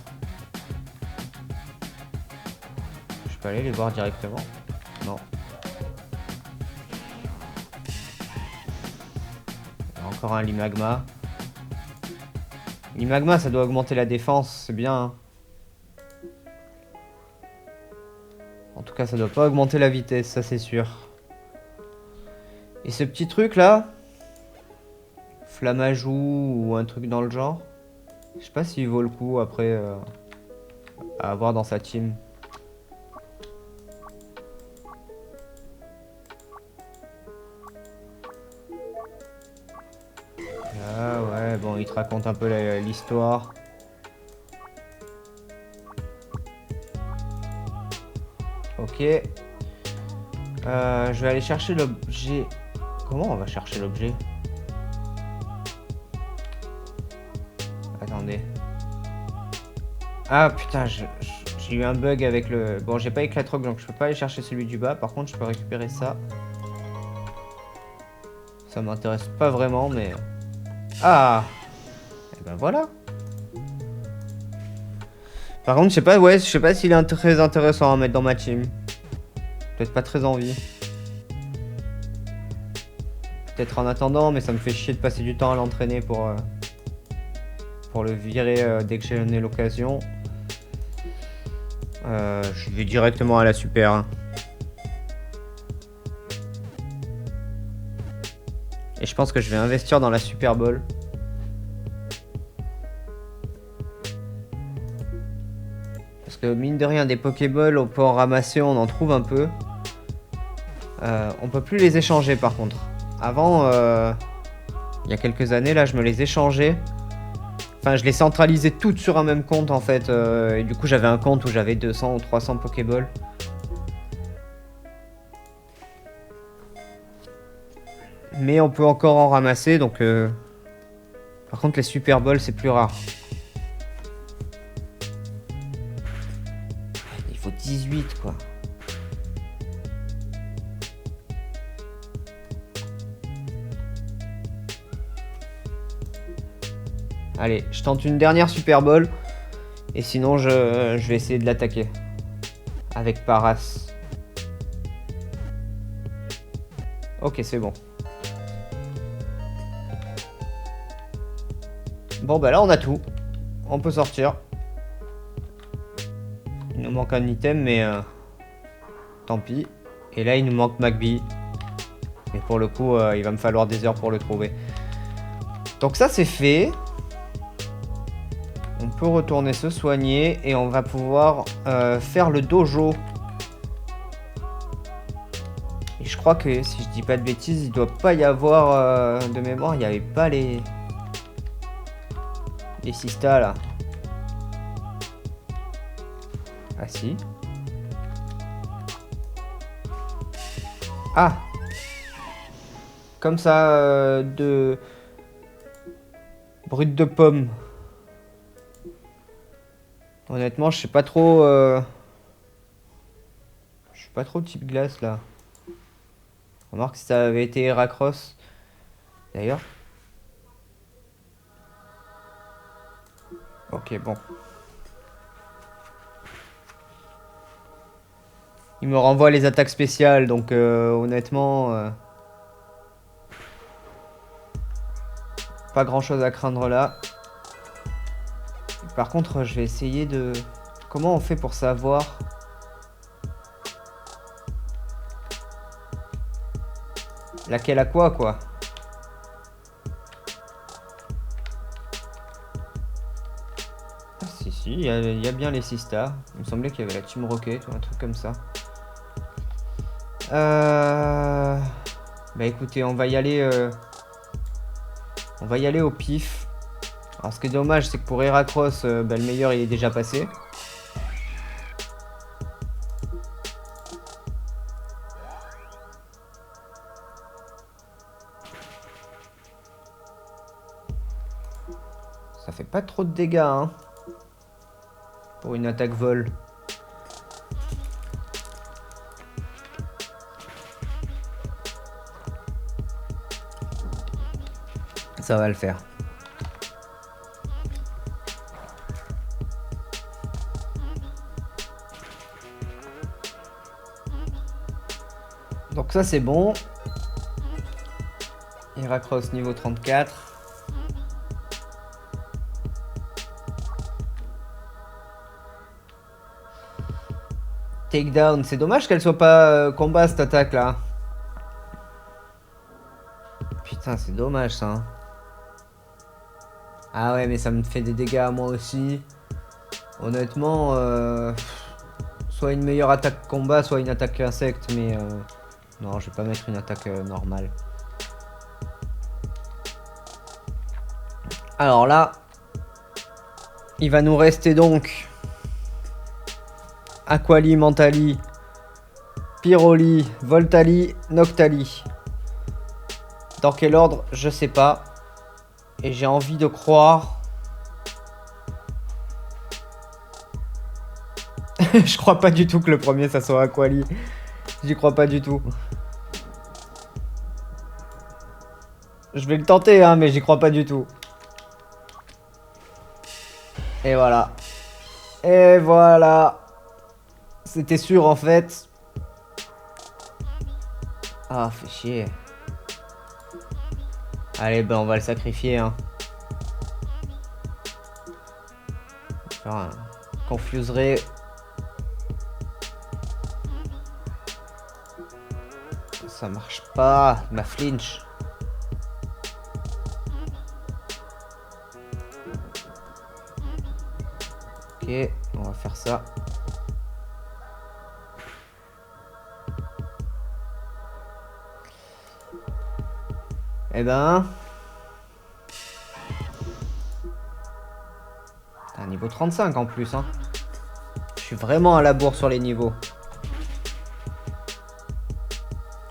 Je peux aller les voir directement. Non. Encore un Limagma. Limagma, ça doit augmenter la défense, c'est bien. Hein. En tout cas, ça doit pas augmenter la vitesse, ça c'est sûr. Et ce petit truc là, Flamajou ou un truc dans le genre, je sais pas s'il vaut le coup après à avoir dans sa team. Ah ouais, bon, il te raconte un peu l'histoire. Ok. Je vais aller chercher l'objet. Comment on va chercher l'objet? Attendez. Ah putain, j'ai eu un bug avec le... Bon, j'ai pas éclatroc, donc je peux pas aller chercher celui du bas. Par contre, je peux récupérer ça. Ça m'intéresse pas vraiment, mais... Ah! Et ben voilà. Par contre, je sais pas, ouais, je sais pas s'il est très intéressant à mettre dans ma team. Peut-être pas très envie. Peut-être en attendant, mais ça me fait chier de passer du temps à l'entraîner pour le virer dès que j'en ai l'occasion. Je vais directement à la super. Hein. Et je pense que je vais investir dans la Super Bowl. Parce que mine de rien, des Pokéballs, on peut en ramasser, on en trouve un peu. On peut plus les échanger par contre. Avant, il y a quelques années, là, je me les échangeais. Enfin, je les centralisais toutes sur un même compte en fait. Et du coup, j'avais un compte où j'avais 200 ou 300 Pokéballs. Mais on peut encore en ramasser, donc... Par contre, les Super Balls, c'est plus rare. Il faut 18, quoi. Allez, je tente une dernière Super Bowl. Et sinon, je vais essayer de l'attaquer. Avec Paras. Ok, c'est bon. Bon, bah là, on a tout. On peut sortir. Il nous manque un item, mais... tant pis. Et là, il nous manque Magby. Mais pour le coup, il va me falloir des heures pour le trouver. Donc ça, c'est fait. On peut retourner se soigner. Et on va pouvoir faire le dojo. Et je crois que, si je dis pas de bêtises, il doit pas y avoir... de mémoire, il n'y avait pas les... Les Sistas, là. Ah, si. Ah! Comme ça, de... Brut de pomme. Honnêtement, je sais pas trop... Je suis pas trop type glace, là. Remarque si ça avait été Heracross. D'ailleurs. Ok, bon. Il me renvoie les attaques spéciales, donc honnêtement... pas grand chose à craindre là. Par contre, je vais essayer de... Comment on fait pour savoir... Laquelle a quoi Ah, si, il y a bien les Sistas. Il me semblait qu'il y avait la Team Rocket ou un truc comme ça. Bah écoutez, on va y aller au pif. Alors ce qui est dommage, c'est que pour Heracross, bah, le meilleur il est déjà passé. Ça fait pas trop de dégâts, hein, pour une attaque vol. Ça va le faire. Donc ça c'est bon. Heracross niveau 34. Takedown, c'est dommage qu'elle soit pas combat cette attaque là. Putain, c'est dommage ça. Hein. Ah ouais, mais ça me fait des dégâts à moi aussi. Honnêtement, soit une meilleure attaque combat, soit une attaque insecte, mais non, je vais pas mettre une attaque normale. Alors là, il va nous rester donc Aquali, Mentali, Pyroli, Voltali, Noctali. Dans quel ordre, je sais pas. Et j'ai envie de croire. Je crois pas du tout que le premier ça soit Aquali. J'y crois pas du tout. Je vais le tenter, hein, mais j'y crois pas du tout. Et voilà. Et voilà. C'était sûr en fait. Ah, fait chier. Allez, ben on va le sacrifier. Hein. Faire un confuserai. Ça marche pas. Ma flinch. Ok, on va faire ça. Eh ben... T'as un niveau 35 en plus, hein. Je suis vraiment à la bourre sur les niveaux.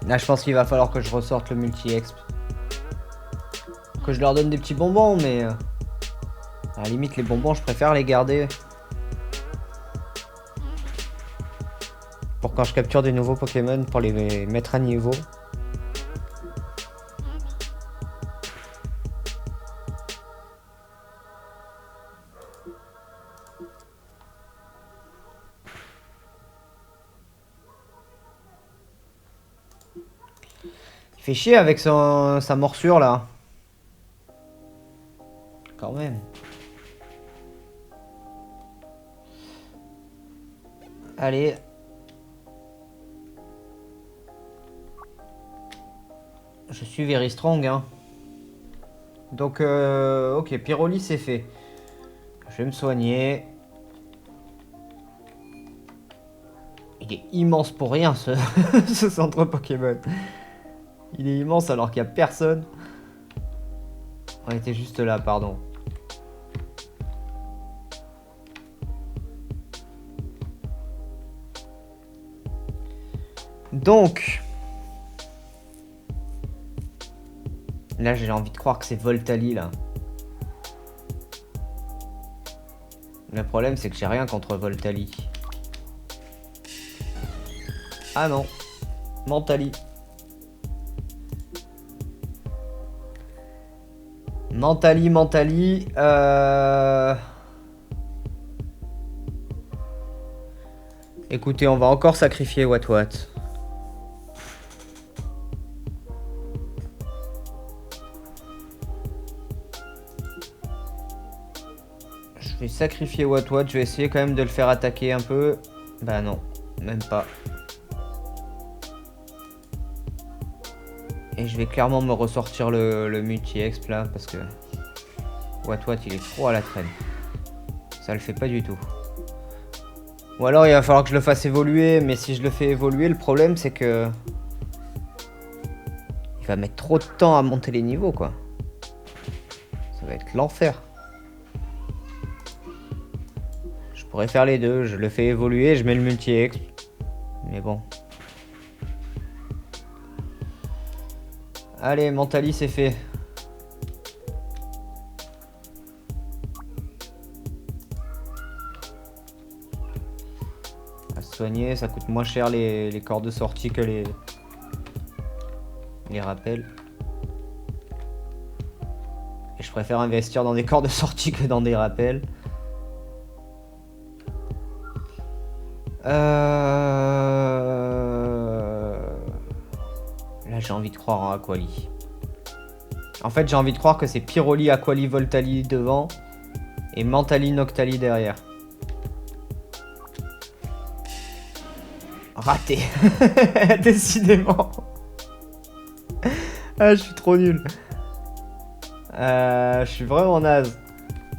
Là, je pense qu'il va falloir que je ressorte le multi-exp. Que je leur donne des petits bonbons, mais... à la limite, les bonbons, je préfère les garder. Pour quand je capture des nouveaux Pokémon, pour les mettre à niveau. Il fait chier avec sa morsure là. Quand même. Allez. Je suis very strong, hein. Donc, ok, Pyroli c'est fait. Je vais me soigner. Il est immense pour rien ce, ce centre Pokémon. Il est immense alors qu'il n'y a personne. On était juste là, pardon. Donc... Là, j'ai envie de croire que c'est Voltali, là. Le problème, c'est que j'ai rien contre Voltali. Ah non. Mentali. Mentali. Écoutez, on va encore sacrifier Watwat. Je vais sacrifier Watwat. Je vais essayer quand même de le faire attaquer un peu. Bah non, même pas. Et je vais clairement me ressortir le multi-exp là parce que Watwat il est trop à la traîne. Ça le fait pas du tout. Ou alors il va falloir que je le fasse évoluer, mais si je le fais évoluer, le problème c'est que... il va mettre trop de temps à monter les niveaux, quoi. Ça va être l'enfer. Je pourrais faire les deux, je le fais évoluer, je mets le multi-exp. Mais bon. Allez, Mentali, c'est fait. À se soigner, ça coûte moins cher les corps de sortie que les rappels. Et je préfère investir dans des corps de sortie que dans des rappels. Là, j'ai envie de croire en Aquali. En fait, j'ai envie de croire que c'est Pyroli, Aquali, Voltali devant et Mentali, Noctali derrière. Raté. Décidément. Ah, je suis trop nul. Je suis vraiment naze.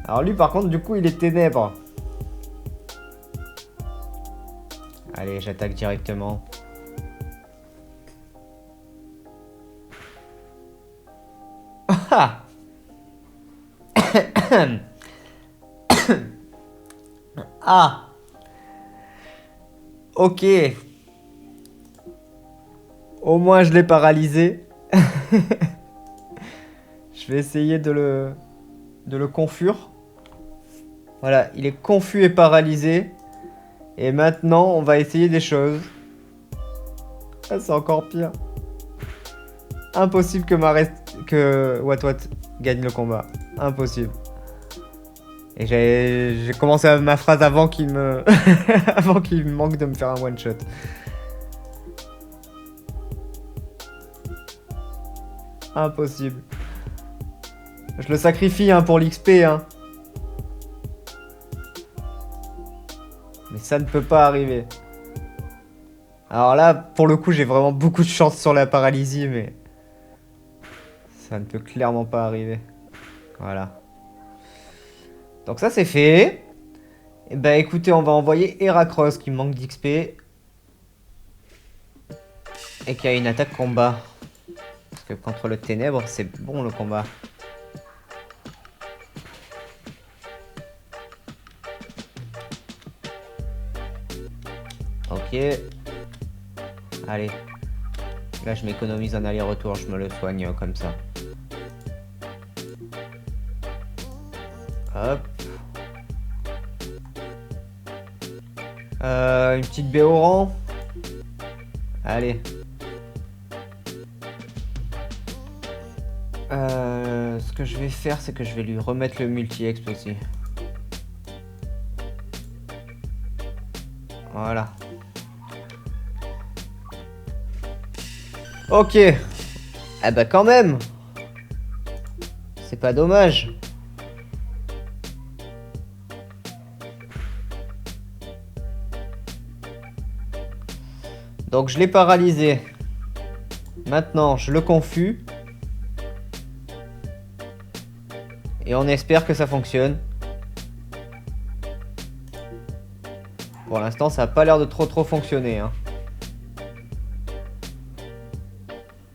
Alors lui, par contre, du coup, il est ténèbres. Allez, j'attaque directement. Ah. Ah. Ok. Au moins, je l'ai paralysé. Je vais essayer de le confure. Voilà, il est confus et paralysé. Et maintenant, on va essayer des choses. Ah, c'est encore pire. Impossible que Wat gagne le combat. Impossible. Et j'ai commencé ma phrase avant qu'il me... avant qu'il manque de me faire un one shot. Impossible. Je le sacrifie hein, pour l'XP. Hein. Mais ça ne peut pas arriver. Alors là, pour le coup, j'ai vraiment beaucoup de chance sur la paralysie, mais... ça ne peut clairement pas arriver. Voilà. Donc ça, c'est fait. Et bah écoutez, on va envoyer Heracross qui manque d'XP. Et qui a une attaque combat. Parce que contre le ténèbre, c'est bon le combat. Ok. Allez. Là, je m'économise un aller-retour. Je me le soigne comme ça. Hop. Une petite baie au rang. Allez. Ce que je vais faire, c'est que je vais lui remettre le multi-exp aussi. Voilà. Ok. Ah bah quand même. C'est pas dommage. Donc je l'ai paralysé. Maintenant, je le confus. Et on espère que ça fonctionne. Pour l'instant, ça n'a pas l'air de trop fonctionner. Hein.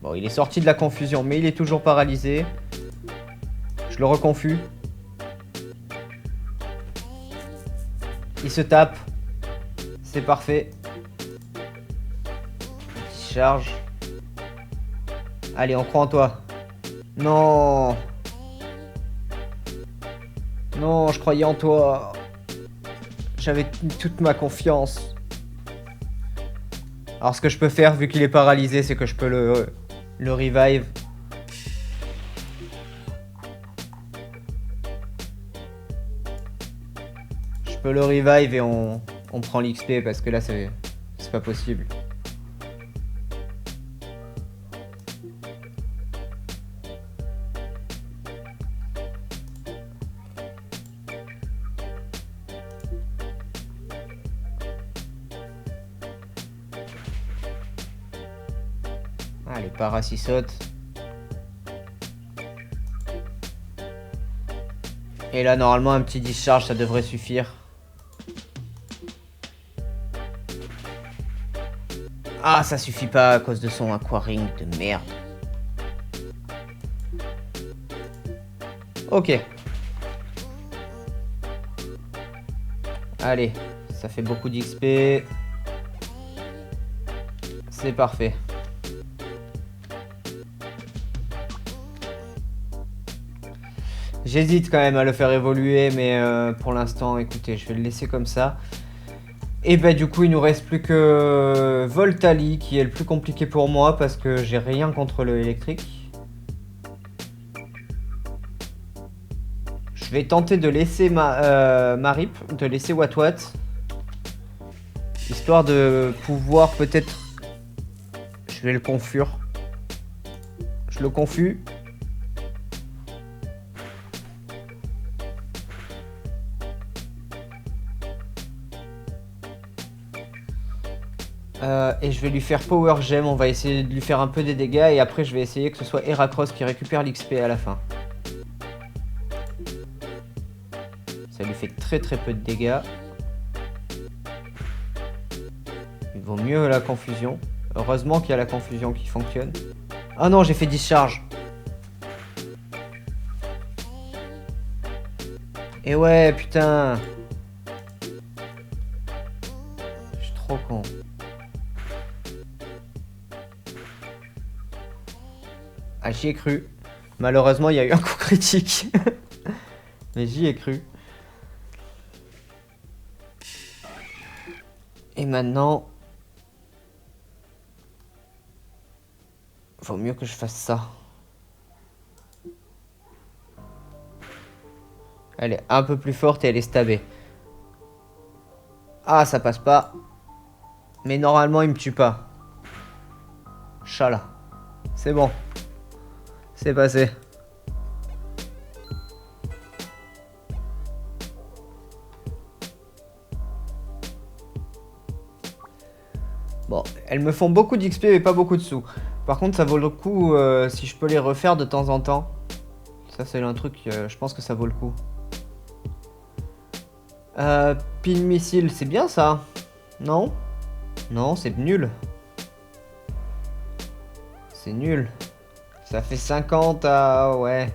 Bon, il est sorti de la confusion, mais il est toujours paralysé. Je le reconfus. Il se tape. C'est parfait. Il charge. Allez, on croit en toi. Non. Non, je croyais en toi. J'avais toute ma confiance. Alors ce que je peux faire, vu qu'il est paralysé, c'est que je peux le revive. Je peux le revive et on prend l'XP parce que là c'est pas possible. Ah, les paras y sautent. Et là, normalement, un petit discharge, ça devrait suffire. Ah, ça suffit pas à cause de son aquaring de merde. Ok. Allez, ça fait beaucoup d'XP. C'est parfait. J'hésite quand même à le faire évoluer, mais pour l'instant, écoutez, je vais le laisser comme ça. Et bah du coup, il nous reste plus que Voltali, qui est le plus compliqué pour moi, parce que j'ai rien contre le électrique. Je vais tenter de laisser ma rip, de laisser Watwat. Histoire de pouvoir peut-être... Je vais le confure. Je le confus. Et je vais lui faire Power Gem, on va essayer de lui faire un peu des dégâts et après je vais essayer que ce soit Heracross qui récupère l'XP à la fin. Ça lui fait très peu de dégâts. Il vaut mieux la confusion. Heureusement qu'il y a la confusion qui fonctionne. Ah non, j'ai fait discharge. Et ouais, putain. Je suis trop con. Ah, j'y ai cru. Malheureusement, il y a eu un coup critique. Mais j'y ai cru. Et maintenant... Vaut mieux que je fasse ça. Elle est un peu plus forte et elle est stabée. Ah, ça passe pas. Mais normalement, il me tue pas. Chala. C'est bon. C'est passé. Bon, elles me font beaucoup d'XP mais pas beaucoup de sous. Par contre, ça vaut le coup si je peux les refaire de temps en temps. Ça, c'est un truc, je pense que ça vaut le coup. Pile missile, c'est bien ça? Non? Non, c'est nul. C'est nul. Ça fait 50 à... ouais.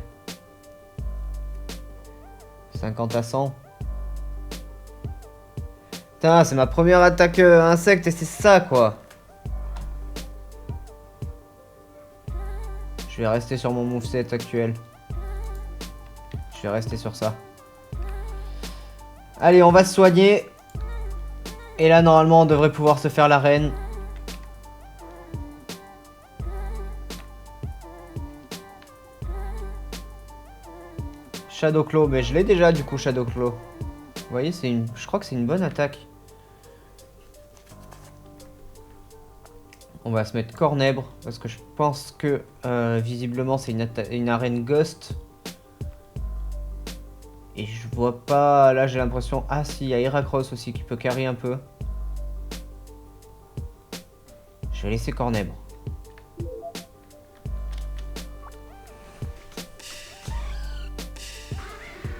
50 à 100. Putain, c'est ma première attaque insecte et c'est ça, quoi. Je vais rester sur mon moveset actuel. Je vais rester sur ça. Allez, on va se soigner. Et là, normalement, on devrait pouvoir se faire l'arène. Shadow Claw, mais je l'ai déjà du coup Shadow Claw. Vous voyez, je crois que c'est une bonne attaque. On va se mettre Cornèbre parce que je pense que visiblement c'est une arène Ghost. Et je vois pas, là j'ai l'impression... Ah si, il y a Heracross aussi qui peut carry un peu. Je vais laisser Cornèbre.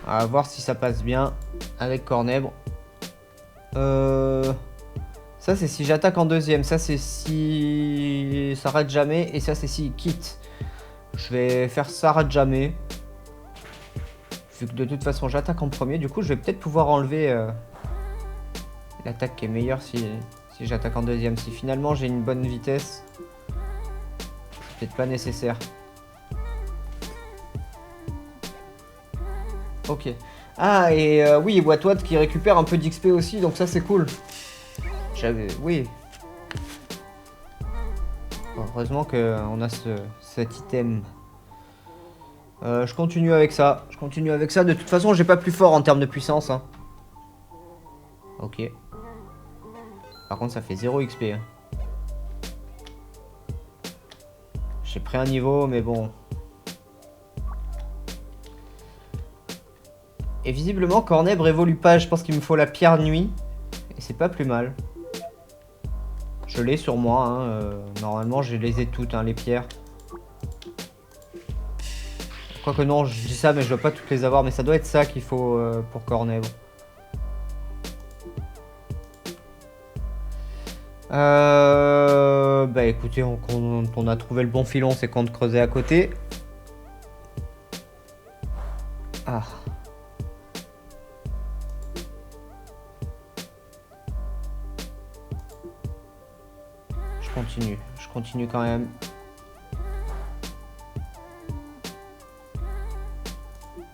On va voir si ça passe bien avec Cornèbre. Ça c'est si j'attaque en deuxième. Ça c'est si ça rate jamais. Et ça c'est si il quitte. Je vais faire ça rate jamais. Vu que de toute façon j'attaque en premier. Du coup je vais peut-être pouvoir enlever l'attaque qui est meilleure si j'attaque en deuxième. Si finalement j'ai une bonne vitesse. C'est peut-être pas nécessaire. Ok. Ah, et oui, Watwat qui récupère un peu d'XP aussi, donc ça c'est cool. J'avais... Oui. Heureusement qu'on a cet item. Je continue avec ça. Je continue avec ça. De toute façon, j'ai pas plus fort en termes de puissance. Hein. Ok. Par contre, ça fait 0 XP. Hein. J'ai pris un niveau, mais bon... Et visiblement, Cornèbre évolue pas. Je pense qu'il me faut la pierre nuit. Et c'est pas plus mal. Je l'ai sur moi. Hein. Normalement, je les ai toutes, hein, les pierres. Quoique non, je dis ça, mais je dois pas toutes les avoir. Mais ça doit être ça qu'il faut pour Cornèbre. Bah écoutez, on a trouvé le bon filon, c'est qu'on te creusait à côté. Ah. Je continue quand même.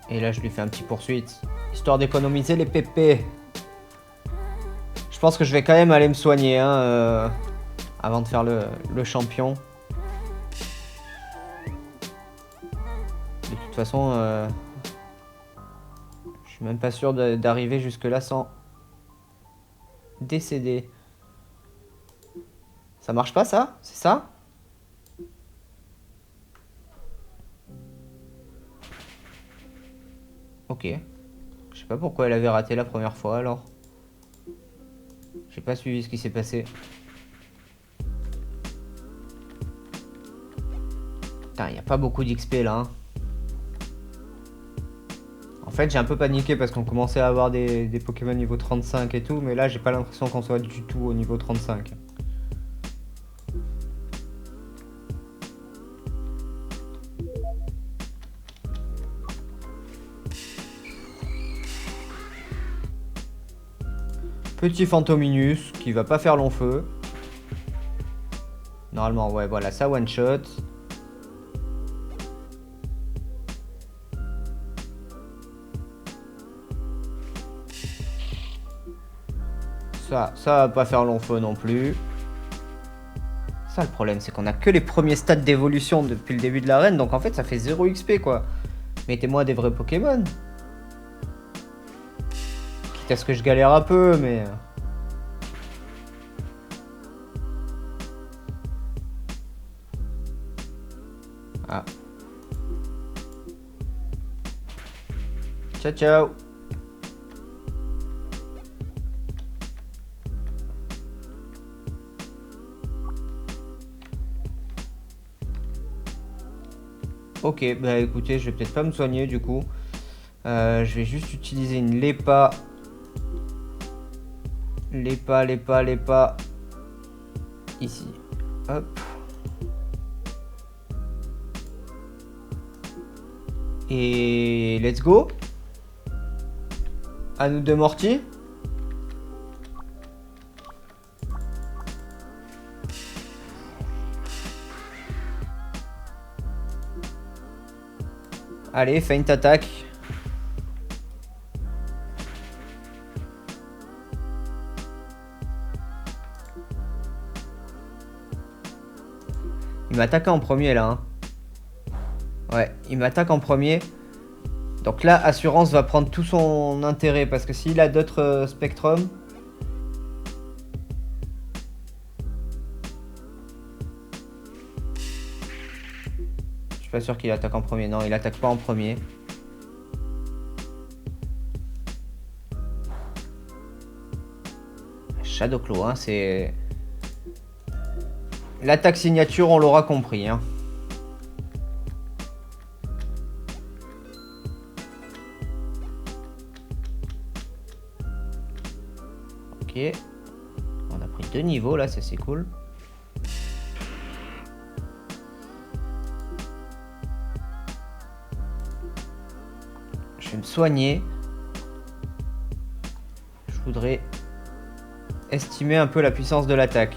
Et là, je lui fais un petit poursuite, histoire d'économiser les PP. Je pense que je vais quand même aller me soigner, hein, avant de faire le champion. De toute façon, je suis même pas sûr d'arriver jusque-là sans décéder. Ça marche pas, ça? C'est ça? Ok. Je sais pas pourquoi elle avait raté la première fois, alors. J'ai pas suivi ce qui s'est passé. Putain, y a pas beaucoup d'XP là. Hein. En fait, j'ai un peu paniqué parce qu'on commençait à avoir des Pokémon niveau 35 et tout, mais là, j'ai pas l'impression qu'on soit du tout au niveau 35. Petit Fantominus qui va pas faire long feu. Normalement, ouais, voilà, ça one shot. Ça va pas faire long feu non plus. Ça, le problème, c'est qu'on a que les premiers stades d'évolution depuis le début de l'arène, donc en fait, ça fait 0 XP, quoi. Mettez-moi des vrais Pokémon. Quitte à ce que je galère un peu, mais... Ah. Ciao, ciao. Ok, bah écoutez, je vais peut-être pas me soigner du coup. Je vais juste utiliser une Lépa. Lépa. Ici. Hop. Et let's go. À nous deux Morty. Allez, feint attaque. Il m'attaque en premier là. Hein. Ouais, il m'attaque en premier. Donc là, Assurance va prendre tout son intérêt parce que s'il a d'autres Spectrum... Je suis pas sûr qu'il attaque en premier. Non, il attaque pas en premier. Shadow Claw, hein, c'est... L'attaque signature, on l'aura compris, hein. Ok. On a pris 2 niveaux, là, ça c'est cool. Je vais me soigner. Je voudrais estimer un peu la puissance de l'attaque.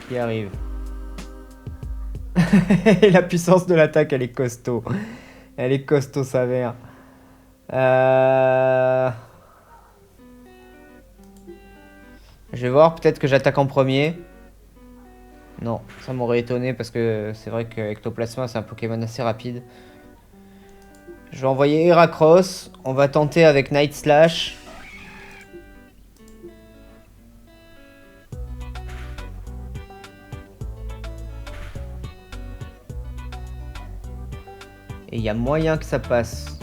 Qui arrive. La puissance de l'attaque, elle est costaud. Elle est costaud, sa mère. Je vais voir, peut-être que j'attaque en premier. Non, ça m'aurait étonné parce que c'est vrai que Ectoplasma, c'est un Pokémon assez rapide. Je vais envoyer Heracross. On va tenter avec Night Slash. Et il y a moyen que ça passe.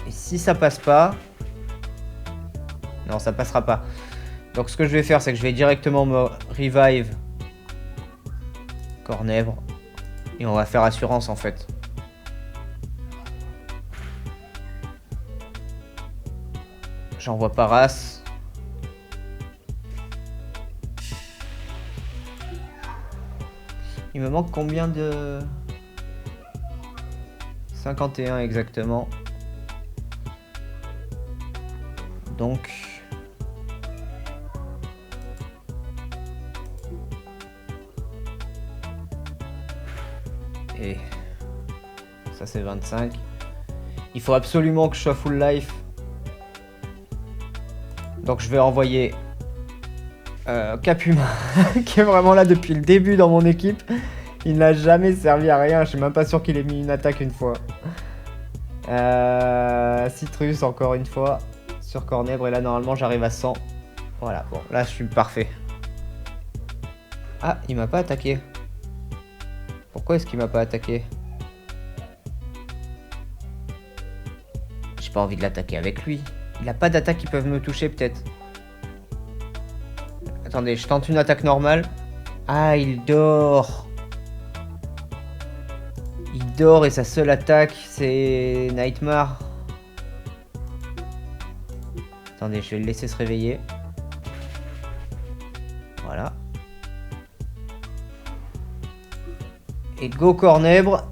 Et si ça passe pas... Non, ça passera pas. Donc ce que je vais faire, c'est que je vais directement me revive Cornèvre. Et on va faire Assurance en fait. J'envoie Paras. Il me manque combien de... 51 exactement. Donc... Et... ça c'est 25. Il faut absolument que je sois full life. Donc je vais envoyer... Capuma, qui est vraiment là depuis le début dans mon équipe. Il n'a jamais servi à rien, je suis même pas sûr qu'il ait mis une attaque une fois. Citrus encore une fois sur Cornèbre et là normalement j'arrive à 100. Voilà, bon là je suis parfait. Ah, il m'a pas attaqué. Pourquoi est-ce qu'il m'a pas attaqué? J'ai pas envie de l'attaquer avec lui. Il a pas d'attaque qui peuvent me toucher peut-être. Attendez, je tente une attaque normale. Ah, il dort. Il dort et sa seule attaque, c'est Nightmare. Attendez, je vais le laisser se réveiller. Voilà. Et go Cornèbre.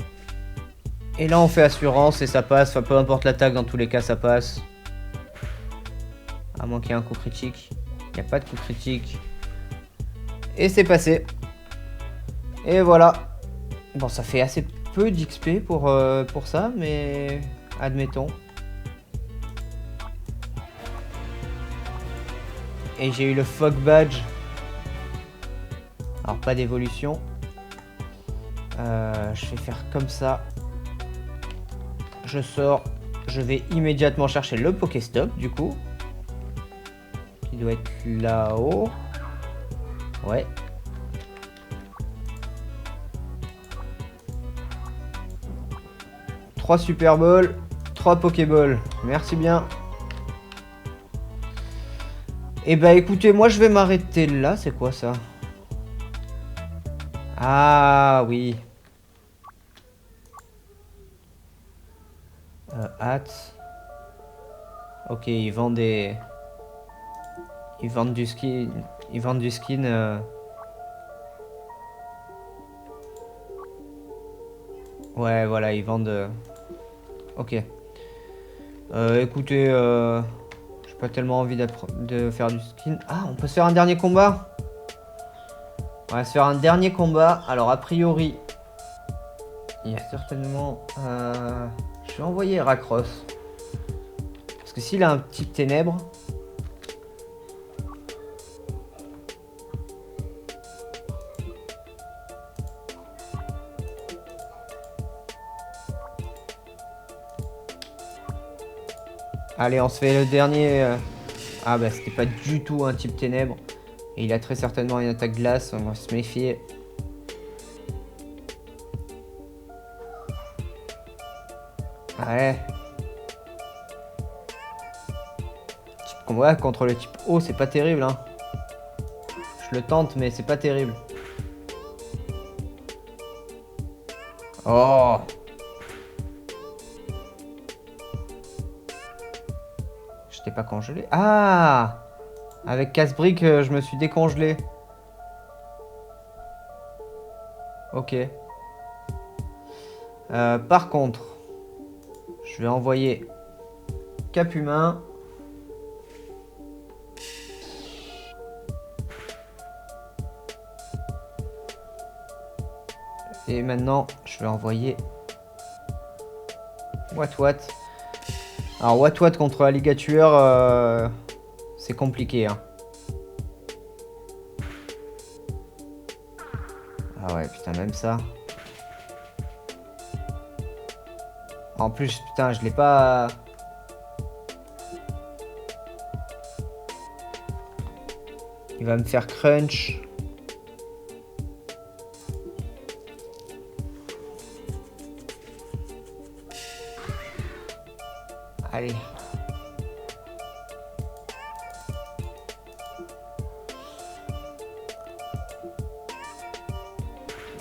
Et là, on fait assurance et ça passe. Enfin, peu importe l'attaque, dans tous les cas, ça passe. À moins qu'il y ait un coup critique. Il n'y a pas de coup critique. Et c'est passé. Et voilà. Bon, ça fait assez peu d'XP pour ça, mais admettons. Et j'ai eu le Fog Badge. Alors, pas d'évolution. Je vais faire comme ça. Je sors. Je vais immédiatement chercher le Pokéstop, du coup. Qui doit être là-haut. Ouais. Trois Super Balls, 3 Pokéballs. Merci bien. Et bah écoutez, moi je vais m'arrêter là. C'est quoi ça? Ah oui. Hâte. Ok, ils vendent des... Ils vendent du skin... Ils vendent du skin... Ouais, voilà, ils vendent... Ok. Écoutez, j'ai pas tellement envie de faire du skin. Ah, on peut se faire un dernier combat? On va se faire un dernier combat. Alors, a priori... Il y a certainement... Je vais envoyer Heracross. Parce que s'il a un petit ténèbre... Allez, on se fait le dernier... Ah bah c'était pas du tout un type ténèbres. Et il a très certainement une attaque glace, on va se méfier. Ouais. Type combat contre le type eau, c'est pas terrible hein. Je le tente mais c'est pas terrible. Oh. J'étais pas congelé. Ah! Avec casse-brique, je me suis décongelé. Ok. Par contre, je vais envoyer Capuma. Et maintenant, je vais envoyer Wat. Alors Wat contre Alligatueur, c'est compliqué hein. Ah ouais putain même ça. En plus putain je l'ai pas... Il va me faire crunch. Allez.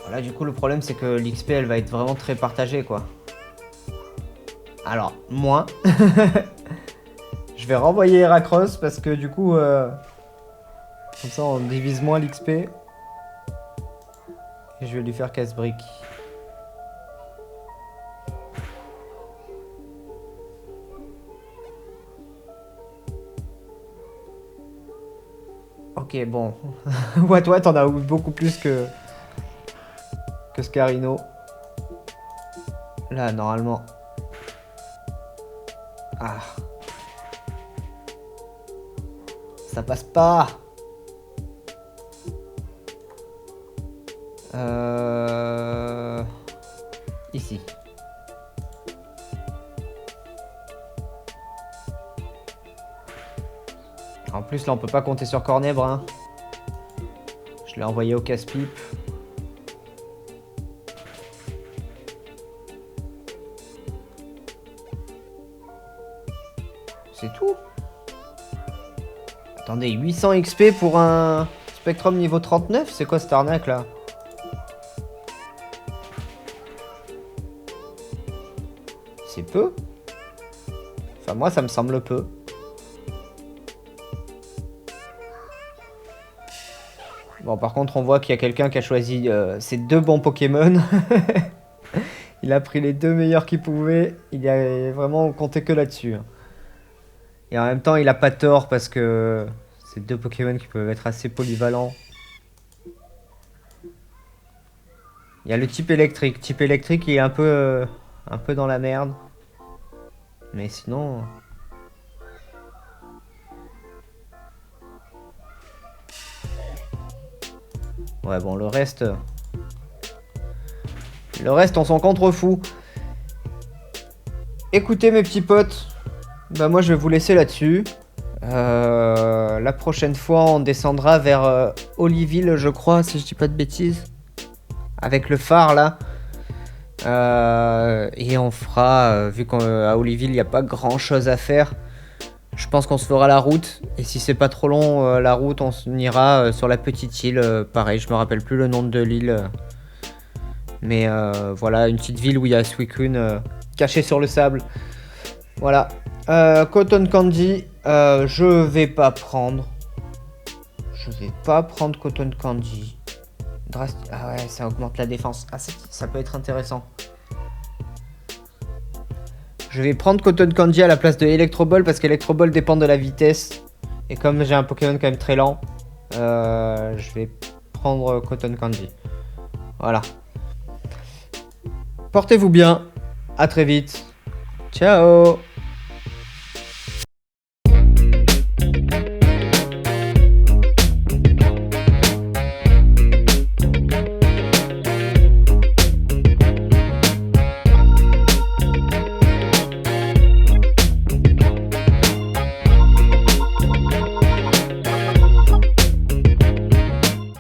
Voilà, du coup, le problème, c'est que l'XP, elle va être vraiment très partagée, quoi. Alors, moins. Je vais renvoyer Heracross parce que du coup, comme ça on divise moins l'XP. Et je vais lui faire casse-brique. Ok, bon. What t'en as eu beaucoup plus que Scarino. Là, normalement. Ah. Ça passe pas. Ici. En plus, là, on peut pas compter sur Cornèbre. Hein. Je l'ai envoyé au casse-pipe. C'est tout. Attendez, 800 XP pour un Spectrum niveau 39? C'est quoi cette arnaque là? C'est peu. Enfin, moi, ça me semble peu. Bon, par contre, on voit qu'il y a quelqu'un qui a choisi ses 2 bons Pokémon. Il a pris les 2 meilleurs qu'il pouvait. Il a vraiment compté que là-dessus. Et en même temps, il a pas tort parce que c'est 2 Pokémon qui peuvent être assez polyvalents. Il y a le type électrique. Type électrique, il est un peu dans la merde. Mais sinon... Ouais, bon, le reste, on s'en contrefout. Écoutez, mes petits potes, bah moi, je vais vous laisser là-dessus. La prochaine fois, on descendra vers Oliville, je crois, si je dis pas de bêtises. Avec le phare, là. Et on fera, vu qu'à Oliville, il n'y a pas grand-chose à faire, je pense qu'on se fera la route. Et si c'est pas trop long, la route, on ira sur la petite île. Pareil, je me rappelle plus le nom de l'île. Mais voilà, une petite ville où il y a Suicune caché sur le sable. Voilà. Cotton Candy, je vais pas prendre. Je vais pas prendre Cotton Candy. Ah ouais, ça augmente la défense. Ah, ça peut être intéressant. Je vais prendre Cotton Candy à la place de Electro Ball parce qu'Electro Ball dépend de la vitesse. Et comme j'ai un Pokémon quand même très lent, je vais prendre Cotton Candy. Voilà. Portez-vous bien. À très vite. Ciao.